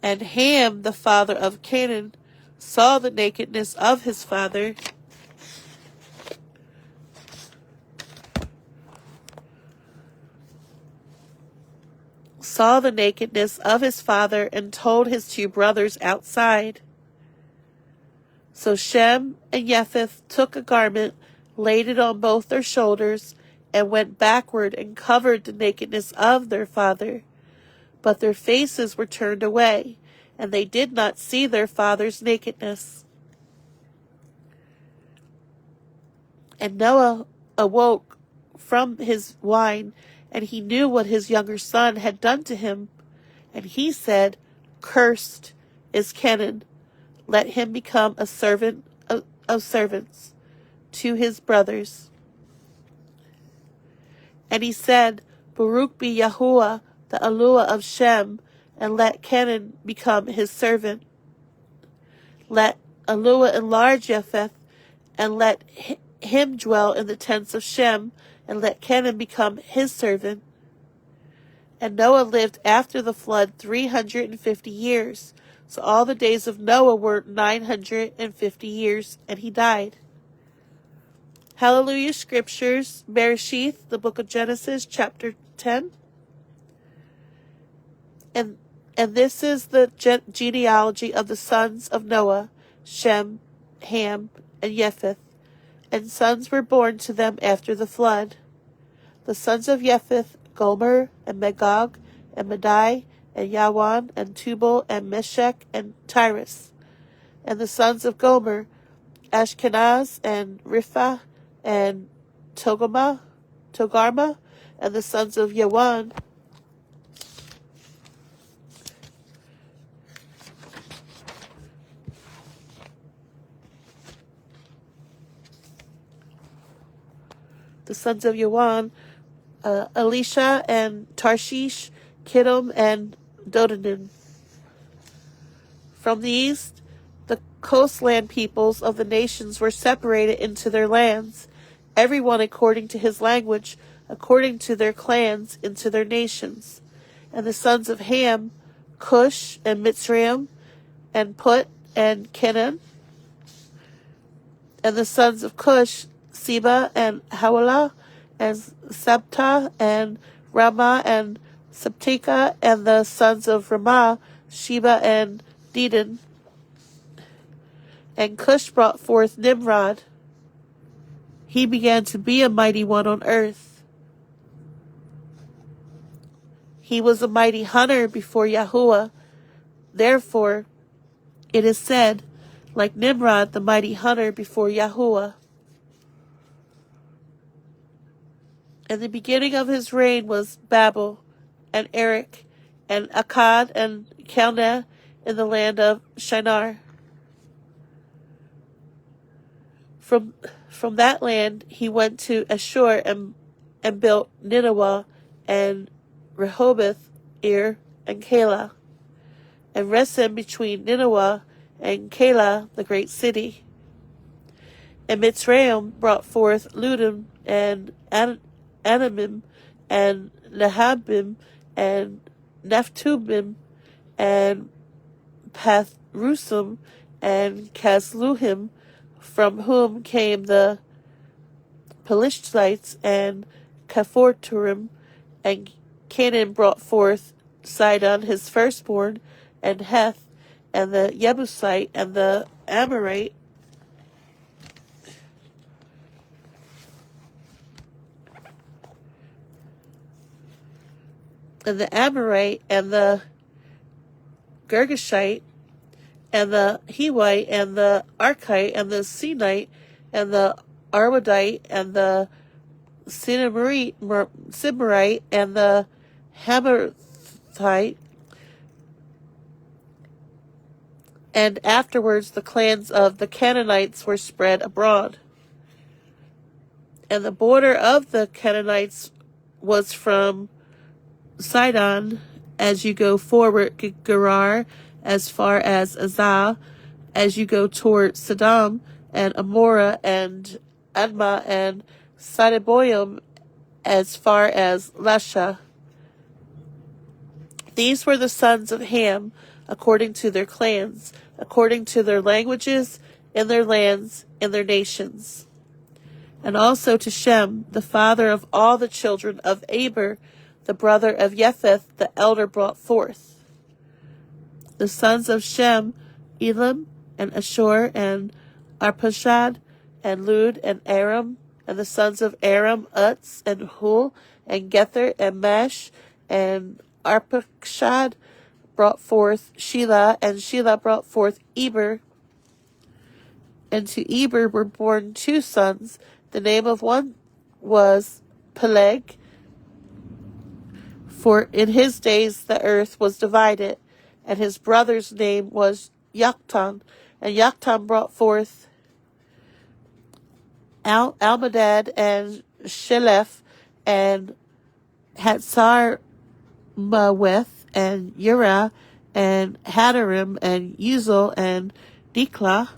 And Ham, the father of Canaan, saw the nakedness of his father, and told his two brothers outside. So Shem and Japheth took a garment, laid it on both their shoulders, and went backward and covered the nakedness of their father. But their faces were turned away, and they did not see their father's nakedness. And Noah awoke from his wine, and he knew what his younger son had done to him. And he said, Cursed is Canaan. Let him become a servant of servants to his brothers. And he said, Baruch be Yahuwah, the HalleluYah of Shem, and let Canaan become his servant. Let HalleluYah enlarge Japheth, and let him dwell in the tents of Shem, and let Canaan become his servant. And Noah lived after the flood 350 years. So all the days of Noah were 950 years, and he died. HalleluYah Scriptures, BERESHITH, the book of Genesis, chapter 10. And this is the genealogy of the sons of Noah, Shem, Ham, and Japheth. And sons were born to them after the flood. The sons of Japheth, Gomer, and Magog, and Madai, and Yawan, and Tubal, and Meshech, and Tyrus. And the sons of Gomer, Ashkenaz, and Ripha, and Togarma. And the sons of Yawan, Elisha, and Tarshish, Kittim, and Dodanim. From the east, the coastland peoples of the nations were separated into their lands, everyone according to his language, according to their clans, into their nations. And the sons of Ham, Cush, and Mitzrayim, and Put, and Canaan. And the sons of Cush, Seba, and Havilah, and Sabta, and Ramah, and Sabteka. And the sons of Ramah, Sheba, and Dedan. And Cush brought forth Nimrod. He began to be a mighty one on earth. He was a mighty hunter before Yahuwah. Therefore, it is said, like Nimrod, the mighty hunter before Yahuwah. And the beginning of his reign was Babel, and Erech, and Akkad, and Calneh in the land of Shinar. From that land he went to Ashur and built Nineveh, and Rehoboth, Ir, and Calah, and Resen between Nineveh and Calah, the great city. And Mitzrayim brought forth Ludim, and Anamim, and Lehabim, and Naphtubim, and Pathrusim, and Casluhim, from whom came the Pelishtites, and Caphoturim. And Canaan brought forth Sidon his firstborn, and Heth, and the Jebusite, and the Amorite, and the Girgashite, and the Hewite, and the Archite, and the Sinite, and the Arwadite, and the Simarite, and the Hamathite. And afterwards the clans of the Canaanites were spread abroad. And the border of the Canaanites was from Sidon, as you go forward, Gerar, as far as Azal, as you go toward Sodom, and Amorah, and Admah, and Sadiboyim, as far as Lasha. These were the sons of Ham, according to their clans, according to their languages, in their lands, in their nations. And also to Shem, the father of all the children of Eber, the brother of Japheth, the elder, brought forth. The sons of Shem, Elam, and Ashur, and Arpachshad, and Lud, and Aram. And the sons of Aram, Utz, and Hul, and Gether, and Mesh, and Arpachshad brought forth Shelah, and Shelah brought forth Eber. And to Eber were born two sons. The name of one was Peleg, for in his days the earth was divided, and his brother's name was Yoktan. And Yoktan brought forth Almadad, and Sheleph, and Hatzarmaweth, and Uriah, and Hadarim, and Uzal, and Diklah,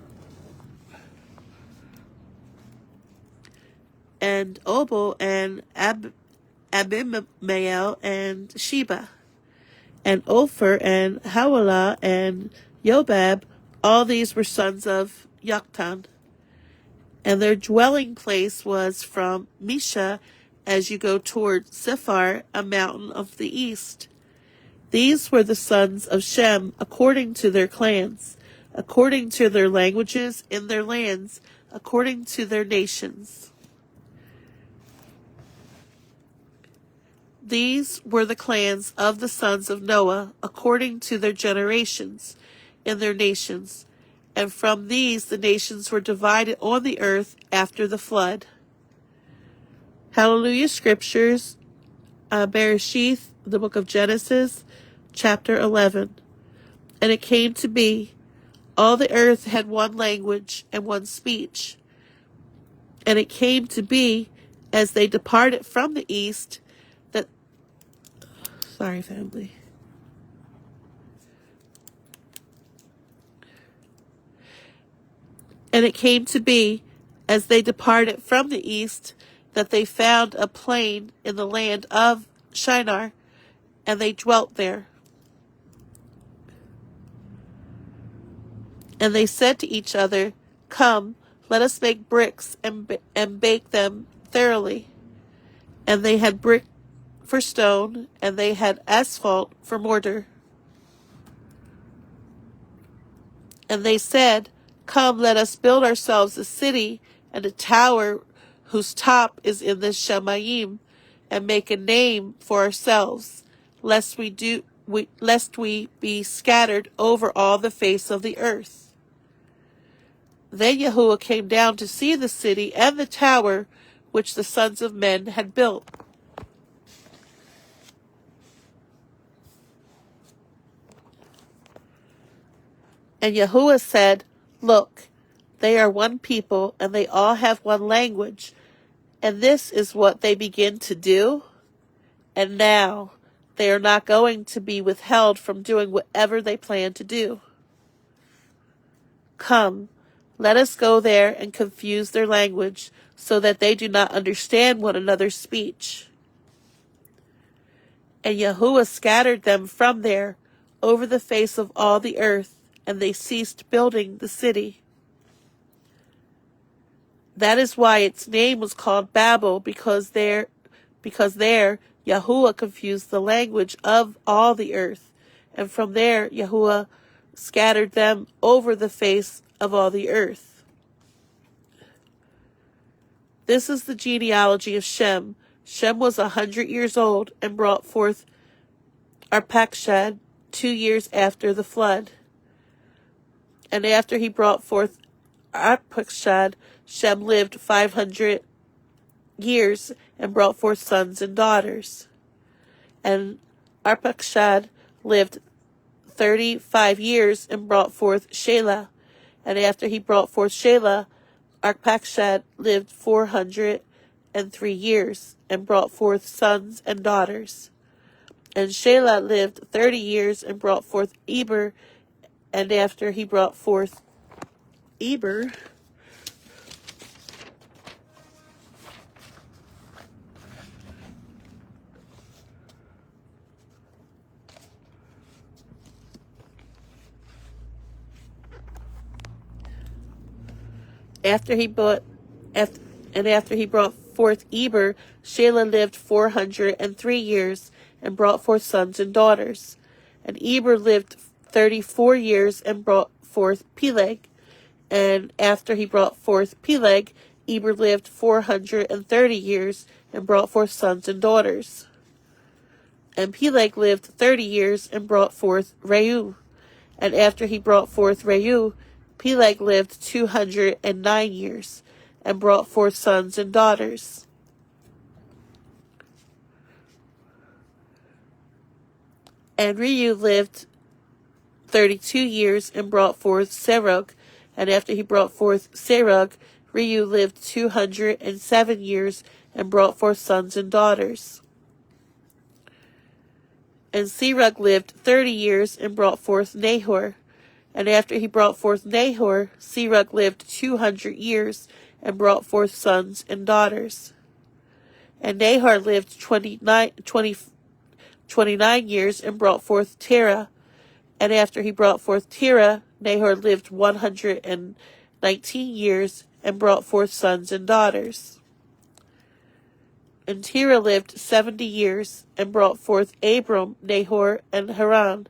and Obal, and Abimael, and Sheba, and Ophir, and Havilah, and Jobab. All these were sons of Yoktan. And their dwelling place was from Misha as you go toward Sephar, a mountain of the east. These were the sons of Shem according to their clans, according to their languages in their lands, according to their nations. These were the clans of the sons of Noah according to their generations in their nations. And from these the nations were divided on the earth after the flood. HalleluYah Scriptures, BERESHITH, the book of Genesis, chapter 11. And it came to be, all the earth had one language and one speech. And it came to be, as they departed from the east, that... Sorry, family. And it came to be, as they departed from the east, that they found a plain in the land of Shinar, and they dwelt there. And they said to each other, Come, let us make bricks and bake them thoroughly. And they had brick for stone, and they had asphalt for mortar. And they said, Come, let us build ourselves a city and a tower whose top is in the Shemayim, and make a name for ourselves, lest we be scattered over all the face of the earth. Then Yahuwah came down to see the city and the tower which the sons of men had built. And Yahuwah said, Look, they are one people, and they all have one language, and this is what they begin to do. And now they are not going to be withheld from doing whatever they plan to do. Come, let us go there and confuse their language, so that they do not understand one another's speech. And Yahuwah scattered them from there over the face of all the earth, and they ceased building the city. That is why its name was called Babel, because there Yahuwah confused the language of all the earth, and from there Yahuwah scattered them over the face of all the earth. This is the genealogy of Shem. Shem was 100 years old and brought forth Arpachshad 2 years after the flood. And after he brought forth Arpachshad, Shem lived 500 years and brought forth sons and daughters. And Arpachshad lived 35 years and brought forth Shelah. And after he brought forth Shelah, Arpachshad lived 403 years and brought forth sons and daughters. And Shelah lived 30 years and brought forth Eber. And after he brought forth Eber, after he brought forth Eber, Shelah lived 403 years and brought forth sons and daughters. And Eber lived 34 years and brought forth Peleg. And after he brought forth Peleg, Eber lived 430 years and brought forth sons and daughters. And Peleg lived 30 years and brought forth Reu. And after he brought forth Reu, Peleg lived 209 years and brought forth sons and daughters. And Reu lived 32 years and brought forth Serug. And after he brought forth Serug, Reu lived 207 years and brought forth sons and daughters. And Serug lived 30 years and brought forth Nahor. And after he brought forth Nahor, Serug lived 200 years and brought forth sons and daughters. And Nahor lived 29 years and brought forth Terah. And after he brought forth Terah, Nahor lived 119 years and brought forth sons and daughters. And Terah lived 70 years and brought forth Abram, Nahor, and Haran.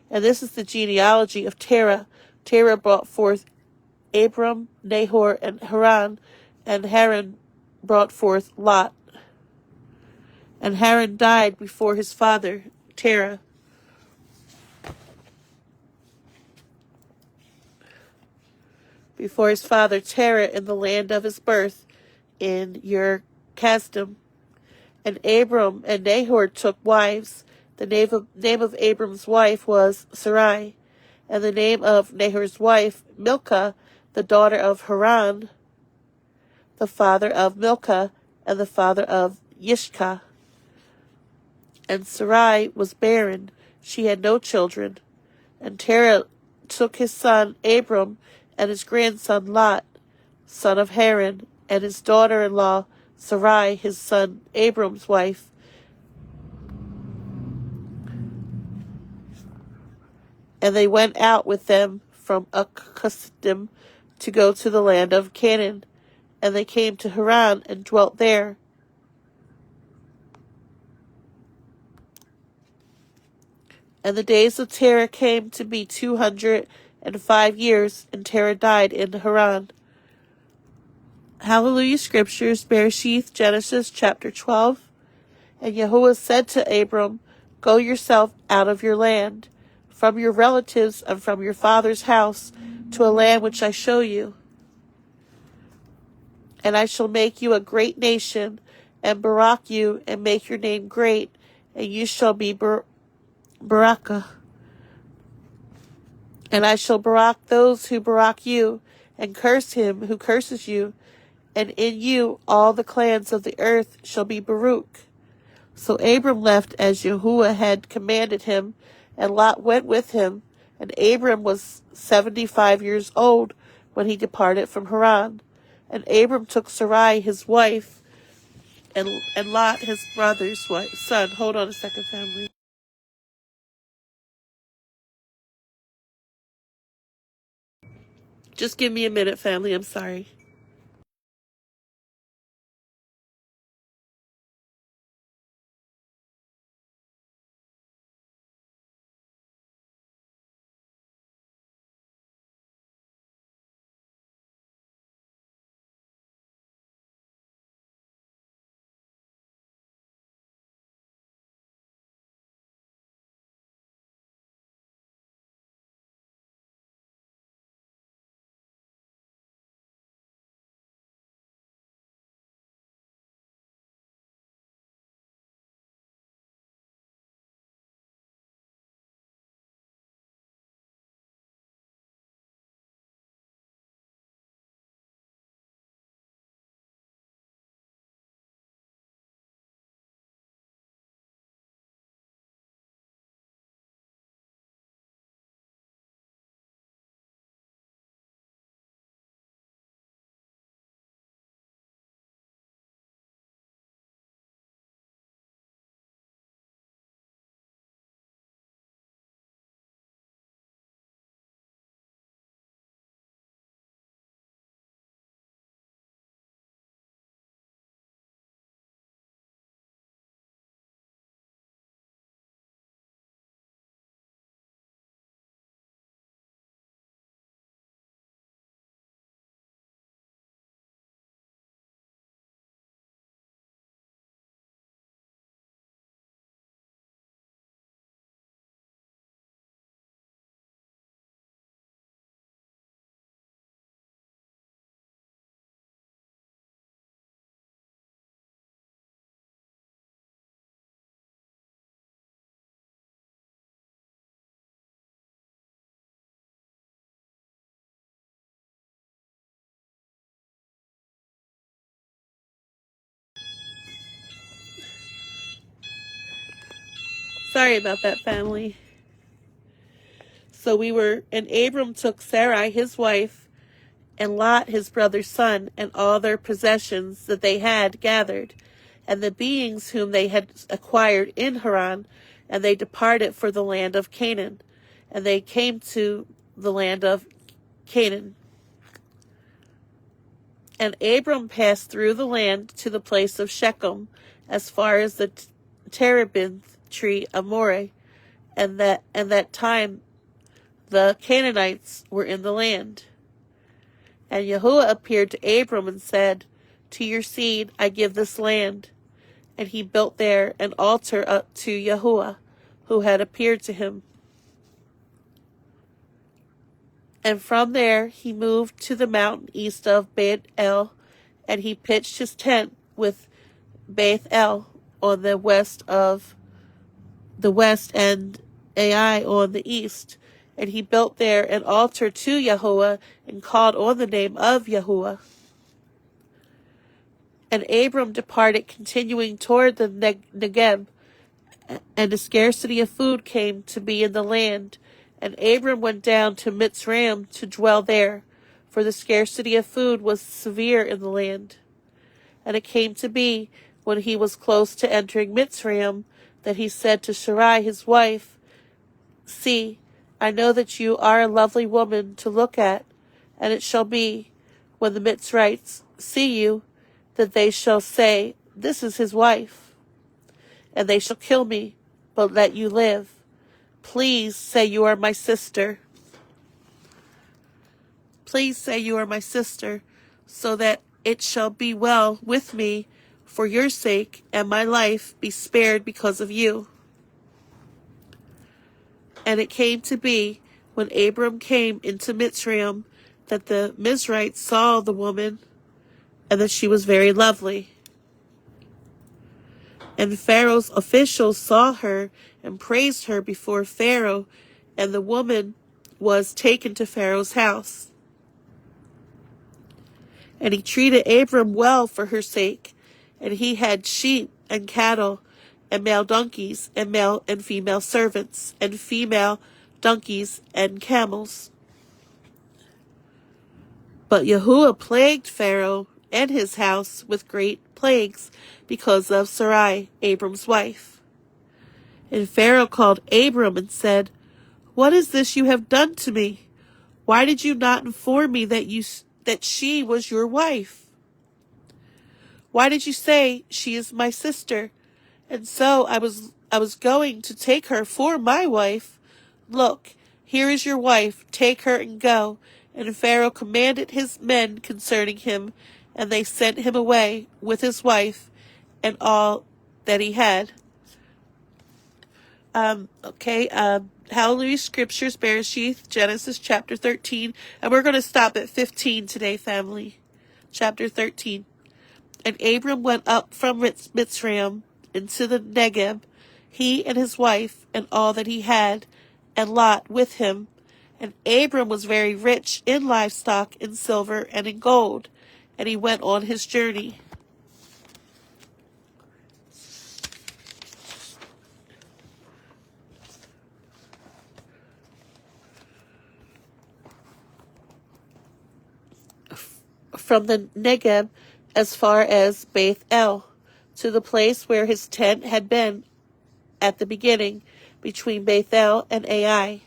And this is the genealogy of Terah. Terah brought forth Abram, Nahor, and Haran brought forth Lot. And Haran died before his father, Terah. Before his father Terah in the land of his birth, in Ur-Kasdim. And Abram and Nahor took wives. The name of Abram's wife was Sarai, and the name of Nahor's wife, Milcah, the daughter of Haran, the father of Milcah, and the father of Yishka. And Sarai was barren, she had no children. And Terah took his son Abram and his grandson Lot, son of Haran, and his daughter-in-law Sarai, his son Abram's wife. And they went out with them from Ur-Kasdim to go to the land of Canaan. And they came to Haran and dwelt there. And the days of Terah came to be 205 years, and Terah died in Haran. HalleluYah Scriptures, BERESHITH, Genesis chapter 12. And Yahuwah said to Abram, Go yourself out of your land, from your relatives and from your father's house, to a land which I show you. And I shall make you a great nation, and barak you, and make your name great, and you shall be barakah. And I shall barak those who barak you, and curse him who curses you, and in you all the clans of the earth shall be Baruch. So Abram left as Yahuwah had commanded him, and Lot went with him. And Abram was 75 years old when he departed from Haran. And Abram took Sarai his wife, and Lot his brother's son. Hold on a second, family. Just give me a minute, family. I'm sorry. Sorry about that, family. So and Abram took Sarai his wife, and Lot his brother's son, and all their possessions that they had gathered, and the beings whom they had acquired in Haran, and they departed for the land of Canaan. and they came to the land of Canaan. And Abram passed through the land to the place of Shechem, as far as the terebinth tree of Moreh, and that time the Canaanites were in the land. And Yahuwah appeared to Abram and said, "To your seed I give this land." And he built there an altar up to Yahuwah, who had appeared to him. And from there he moved to the mountain east of Beth El, and he pitched his tent with Beth El on the west and Ai on the east. And he built there an altar to Yahuwah and called on the name of Yahuwah. And Abram departed, continuing toward the Negeb, and a scarcity of food came to be in the land. And Abram went down to Mitzrayim to dwell there, for the scarcity of food was severe in the land. And it came to be, when he was close to entering Mitzrayim, that he said to Sarai his wife, "See, I know that you are a lovely woman to look at, and it shall be, when the Mitzrites see you, that they shall say, 'This is his wife.' And they shall kill me, but let you live. Please say you are my sister. Please say you are my sister, so that it shall be well with me for your sake, and my life be spared because of you." And it came to be, when Abram came into Mitzrayim, that the Mizrites saw the woman, and that she was very lovely. And Pharaoh's officials saw her and praised her before Pharaoh, and the woman was taken to Pharaoh's house. And he treated Abram well for her sake, and he had sheep and cattle, and male donkeys, and male and female servants, and female donkeys and camels. But Yahuwah plagued Pharaoh and his house with great plagues because of Sarai, Abram's wife. And Pharaoh called Abram and said, "What is this you have done to me? Why did you not inform me that she was your wife? Why did you say, 'She is my sister'? And so I was going to take her for my wife. Look, here is your wife, take her and go." And Pharaoh commanded his men concerning him, and they sent him away with his wife and all that he had. Hallelujah Scriptures, BERESHITH, Genesis chapter 13. And we're going to stop at 15 today, family. Chapter 13. And Abram went up from Mitzrayim into the Negeb, he and his wife, and all that he had, and Lot with him. And Abram was very rich in livestock, in silver, and in gold. And he went on his journey. From the Negeb as far as Beth El, to the place where his tent had been at the beginning, between Beth El and Ai,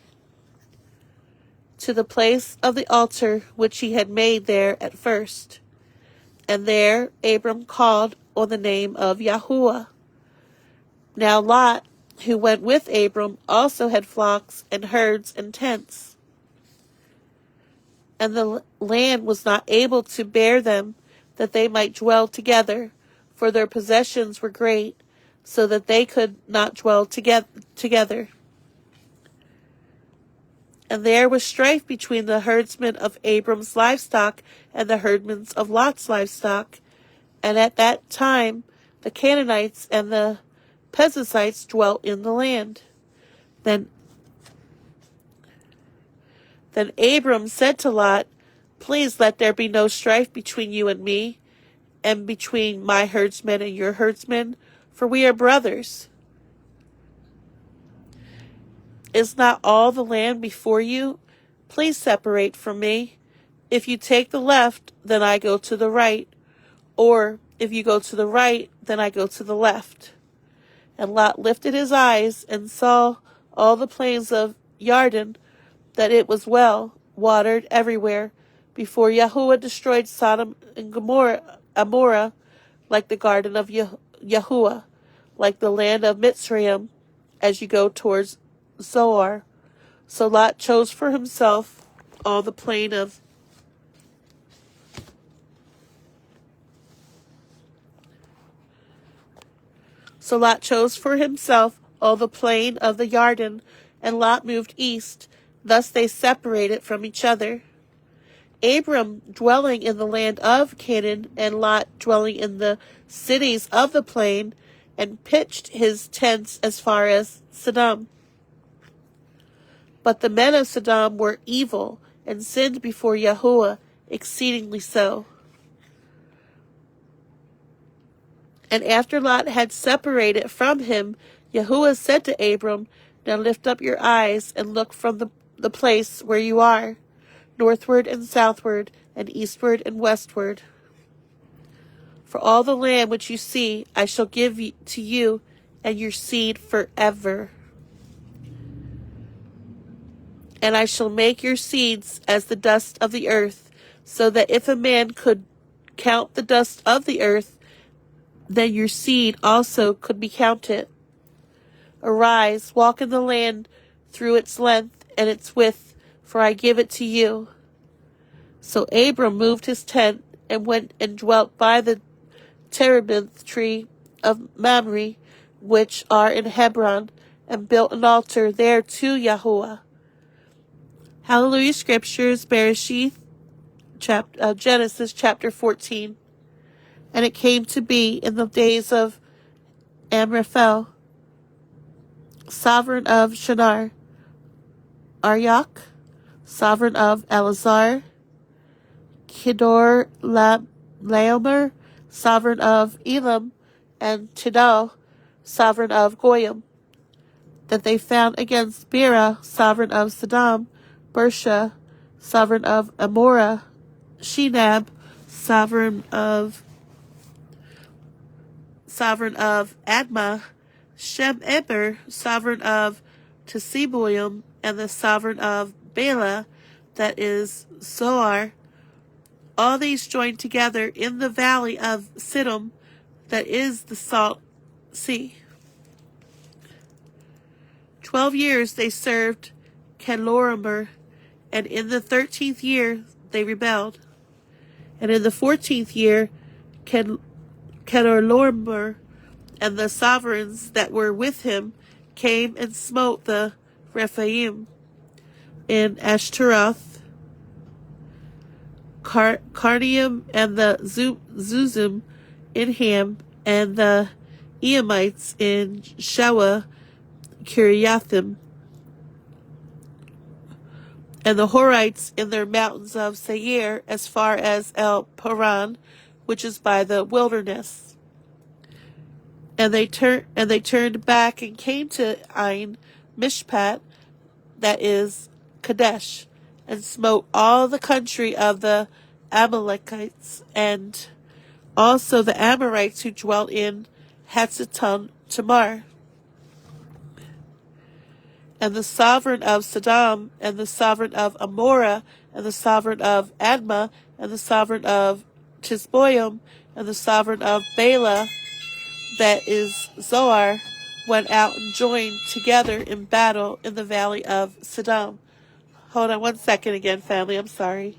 to the place of the altar which he had made there at first. And there Abram called on the name of Yahuwah. Now Lot, who went with Abram, also had flocks and herds and tents. And the land was not able to bear them, that they might dwell together, for their possessions were great, so that they could not dwell together. And there was strife between the herdsmen of Abram's livestock and the herdmen of Lot's livestock. And at that time the Canaanites and the Perizzites dwelt in the land. Then Abram said to Lot, "Please let there be no strife between you and me, and between my herdsmen and your herdsmen, for we are brothers. Is not all the land before you? Please separate from me. If you take the left, then I go to the right, or if you go to the right, then I go to the left." And Lot lifted his eyes and saw all the plains of Yarden, that it was well watered everywhere, before Yahuwah destroyed Sodom and Gomorrah, like the garden of Yahuwah, like the land of Mitzrayim, as you go towards Zoar. So Lot chose for himself all the plain of So Lot chose for himself all the plain of the Yarden, and Lot moved east. Thus they separated from each other. Abram dwelling in the land of Canaan, and Lot dwelling in the cities of the plain, and pitched his tents as far as Sodom. But the men of Sodom were evil, and sinned before Yahuwah exceedingly so. And after Lot had separated from him, Yahuwah said to Abram, Now lift up your eyes, and look from the place where you are, northward and southward, and eastward and westward. For all the land which you see, I shall give to you and your seed forever. And I shall make your seeds as the dust of the earth, so that if a man could count the dust of the earth, then your seed also could be counted. Arise, walk in the land through its length and its width, for I give it to you. So Abram moved his tent and went and dwelt by the terebinth tree of Mamre, which are in Hebron, and built an altar there to Yahuwah. HalleluYah Scriptures, Bereshith, Genesis chapter 14. And it came to be in the days of Amraphel, sovereign of Shinar, Arioch, sovereign of Elazar, Kedor Laomer, sovereign of Elam, and Tidal, sovereign of Goyim, that they found against Bera, sovereign of Sodom, Bersha, sovereign of Amorah, Shinab, sovereign of Admah, Shem-Eber, sovereign of Teseboim, and the sovereign of Bela, that is Zoar. All these joined together in the valley of Siddim, that is the Salt Sea. 12 years they served Kedorlaomer, and in the 13th year they rebelled. And in the 14th year, Kedorlaomer and the sovereigns that were with him came and smote the Rephaim in Ashtaroth, Carnium, and the Zuzim in Ham, and the Eamites in Shewa Kiriathim, and the Horites in their mountains of Seir, as far as El Paran, which is by the wilderness. And they turned back and came to Ain Mishpat, that is Kadesh, and smote all the country of the Amalekites, and also the Amorites who dwelt in Hatzaton Tamar. And the sovereign of Sodom, and the sovereign of Amorah, and the sovereign of Admah, and the sovereign of Tisboim, and the sovereign of Bela, that is Zoar, went out and joined together in battle in the valley of Sodom. Hold on 1 second again, family. I'm sorry.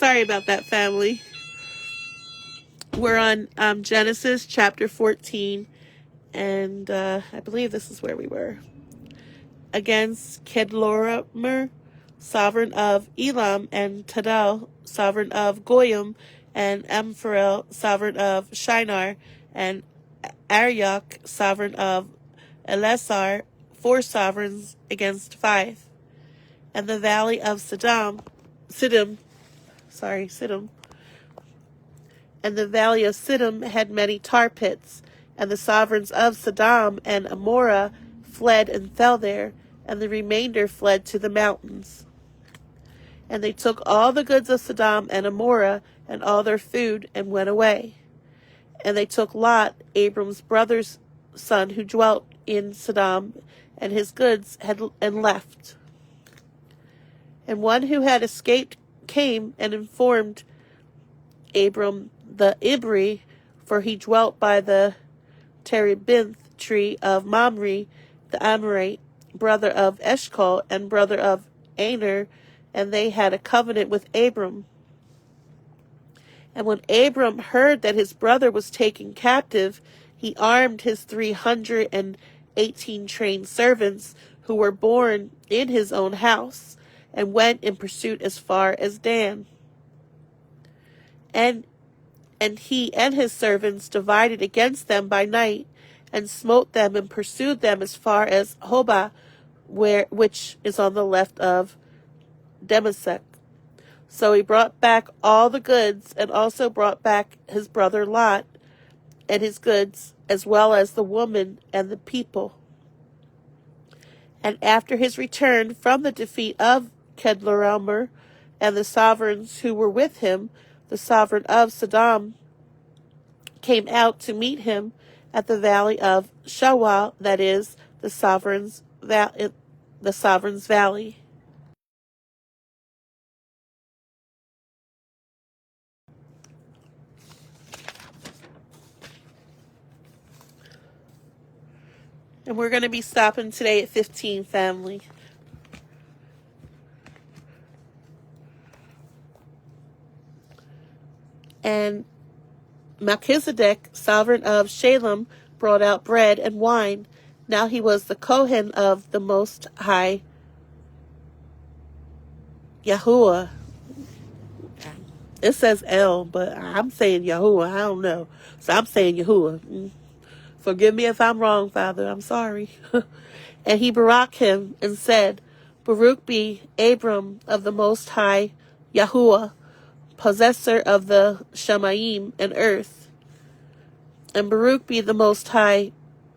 Sorry about that, family. We're on Genesis chapter 14, and I believe this is where we were. Against Kedorlaomer, sovereign of Elam, and Tidal, sovereign of Goyim, and Amphirel, sovereign of Shinar, and Arioch, sovereign of Elasar, 4 sovereigns against 5. And the valley of Siddim, and the valley of Siddim had many tar pits, and the sovereigns of Sodom and Amorah fled and fell there, and the remainder fled to the mountains. And they took all the goods of Sodom and Amorah, and all their food, and went away. And they took Lot, Abram's brother's son, who dwelt in Sodom, and his goods, and left. And one who had escaped came and informed Abram the Ibri, for he dwelt by the terebinth tree of Mamre, the Amorite, brother of Eshcol, and brother of Aner, and they had a covenant with Abram. And when Abram heard that his brother was taken captive, he armed his 318 trained servants who were born in his own house, and went in pursuit as far as Dan. And he and his servants divided against them by night, and smote them and pursued them as far as Hobah, which is on the left of Damascus. So he brought back all the goods, and also brought back his brother Lot and his goods, as well as the woman and the people. And after his return from the defeat of Kedorlaomer and the sovereigns who were with him, the sovereign of Sodom came out to meet him at the valley of Shawah, that is, the sovereign's valley. And we're going to be stopping today at 15, family. And Melchizedek, sovereign of Shalem, brought out bread and wine. Now he was the Kohen of the Most High Yahuwah. It says El, but I'm saying Yahuwah. I don't know. So I'm saying Yahuwah. Forgive me if I'm wrong, Father. I'm sorry. And he baraked him and said, Baruch be Abram of the Most High Yahuwah, possessor of the Shamayim and earth. And Baruch be the Most High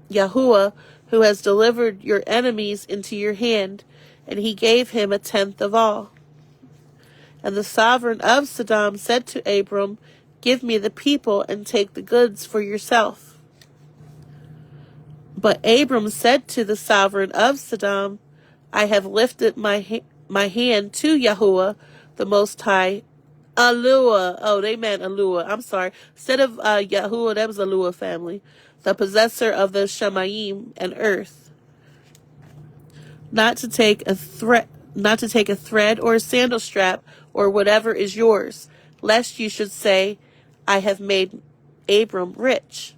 Yahuwah, who has delivered your enemies into your hand. And he gave him 1/10 of all. And the sovereign of Sodom said to Abram, Give me the people and take the goods for yourself. But Abram said to the sovereign of Sodom, I have lifted my hand to Yahuwah, the Most High. HalleluYah. Oh, they meant HalleluYah. I'm sorry. Instead of Yahuwah, that was HalleluYah family. The possessor of the Shamayim and earth. Not to take a thread or a sandal strap or whatever is yours, lest you should say, I have made Abram rich,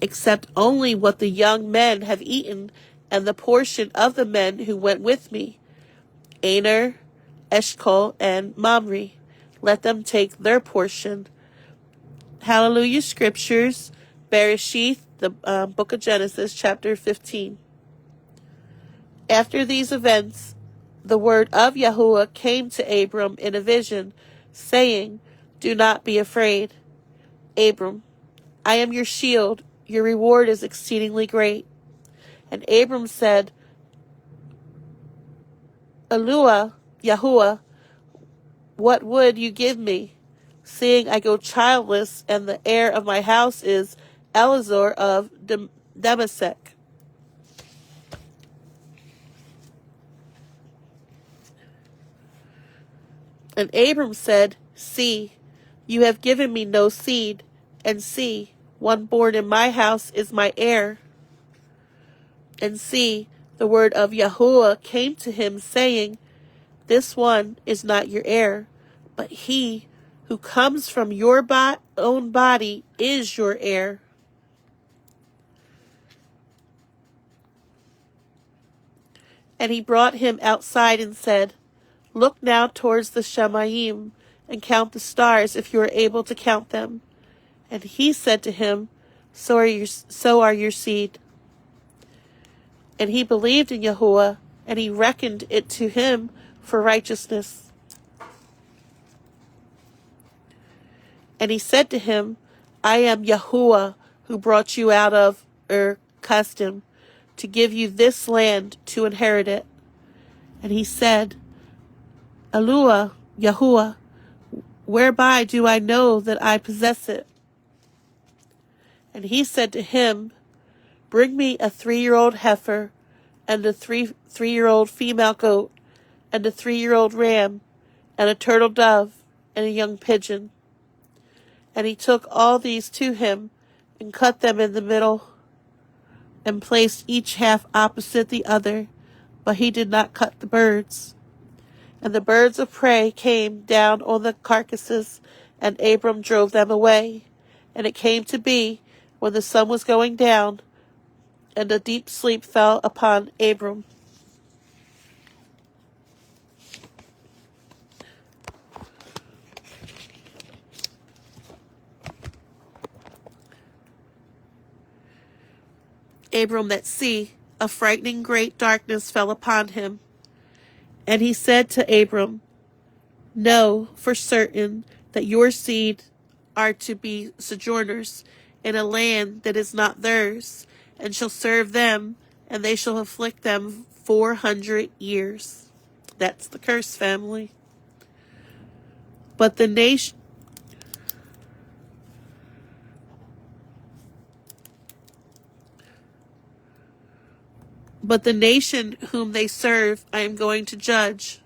except only what the young men have eaten, and the portion of the men who went with me, Aner, Eshcol, and Mamre. Let them take their portion. HalleluYah Scriptures, BERESHITH, the book of Genesis, chapter 15. After these events, the word of Yahuwah came to Abram in a vision, saying, Do not be afraid, Abram. I am your shield. Your reward is exceedingly great. And Abram said, Yahuwah, what would you give me, seeing I go childless, and the heir of my house is Elazar of Damascus? And Abram said, See, you have given me no seed, and see, one born in my house is my heir. And see, the word of Yahuwah came to him, saying, This one is not your heir, but he who comes from your own body is your heir. And he brought him outside and said, Look now towards the Shamayim, and count the stars, if you are able to count them. And he said to him, So are your seed. And he believed in Yahuwah, and he reckoned it to him for righteousness. And he said to him, I am Yahuwah, who brought you out of custom, to give you this land to inherit it. And he said, HalleluYah, Yahuwah, whereby do I know that I possess it? And he said to him, Bring me a 3-year-old heifer, and a three-year-old female goat, and a 3-year-old ram, and a turtle dove, and a young pigeon. And he took all these to him, and cut them in the middle, and placed each half opposite the other, but he did not cut the birds. And the birds of prey came down on the carcasses, and Abram drove them away. And it came to be, when the sun was going down, and a deep sleep fell upon Abram. Abram, that see, a frightening great darkness fell upon him. And he said to Abram, Know for certain that your seed are to be sojourners in a land that is not theirs, and shall serve them, and they shall afflict them 400 years. That's the curse, family. But the nation whom they serve I am going to judge,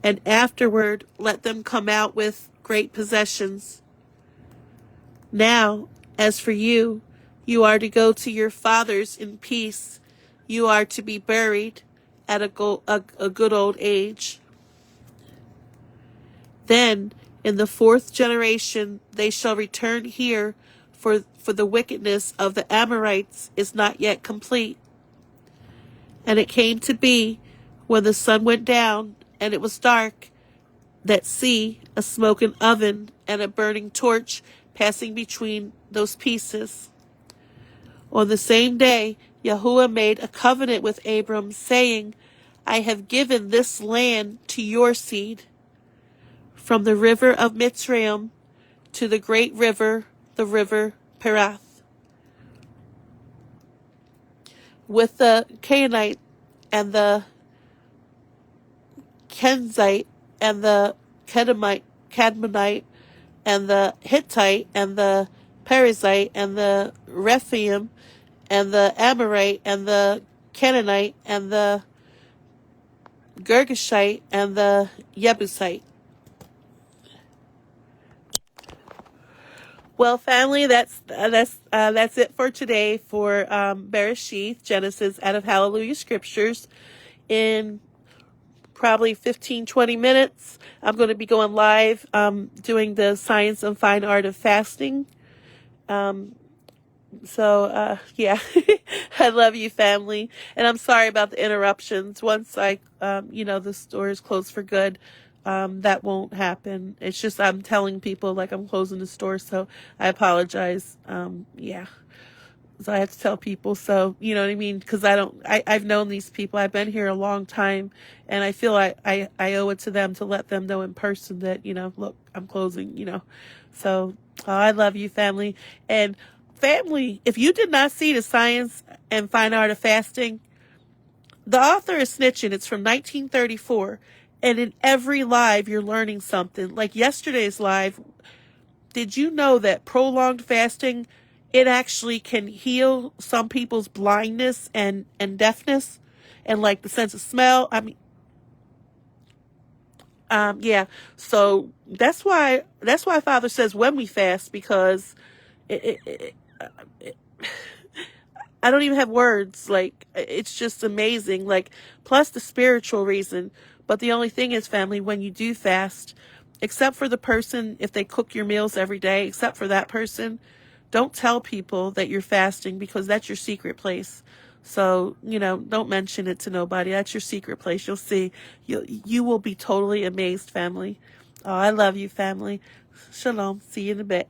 and afterward let them come out with great possessions. Now, as for you, you are to go to your fathers in peace. You are to be buried at a good old age. Then, in the 4th generation, they shall return here, for the wickedness of the Amorites is not yet complete. And it came to be, when the sun went down, and it was dark, that see, a smoking oven and a burning torch passing between those pieces. On the same day, Yahuwah made a covenant with Abram, saying, I have given this land to your seed, from the river of Mitzrayim to the great river, the river Perath, with the Canaanite and the Kenzite and the Cadmonite and the Hittite and the Perizzite and the Rephaim and the Amorite and the Canaanite and the Girgashite and the Jebusite. Well, family, that's it for today for Bereshith, Genesis, out of HalleluYah Scriptures. In probably 15-20 minutes, I'm going to be going live doing the Science and Fine Art of Fasting. Yeah, I love you, family. And I'm sorry about the interruptions. Once the store is closed for good, that won't happen. It's just I'm telling people like I'm closing the store, so I apologize. So I have to tell people, so you know what I mean, because I've known these people. I've been here a long time, and I feel I owe it to them to let them know in person that, look, I'm closing, so I love you, family. And family, if you did not see the Science and Fine Art of Fasting, the author is snitching. It's from 1934. And in every live, you're learning something. Like yesterday's live, did you know that prolonged fasting, it actually can heal some people's blindness and deafness and like the sense of smell? So that's why Father says when we fast, because I don't even have words. Like, it's just amazing. Like, plus the spiritual reason. But the only thing is, family, when you do fast, except for the person, if they cook your meals every day, except for that person, don't tell people that you're fasting, because that's your secret place. So, don't mention it to nobody. That's your secret place. You'll see. You will be totally amazed, family. Oh, I love you, family. Shalom. See you in a bit.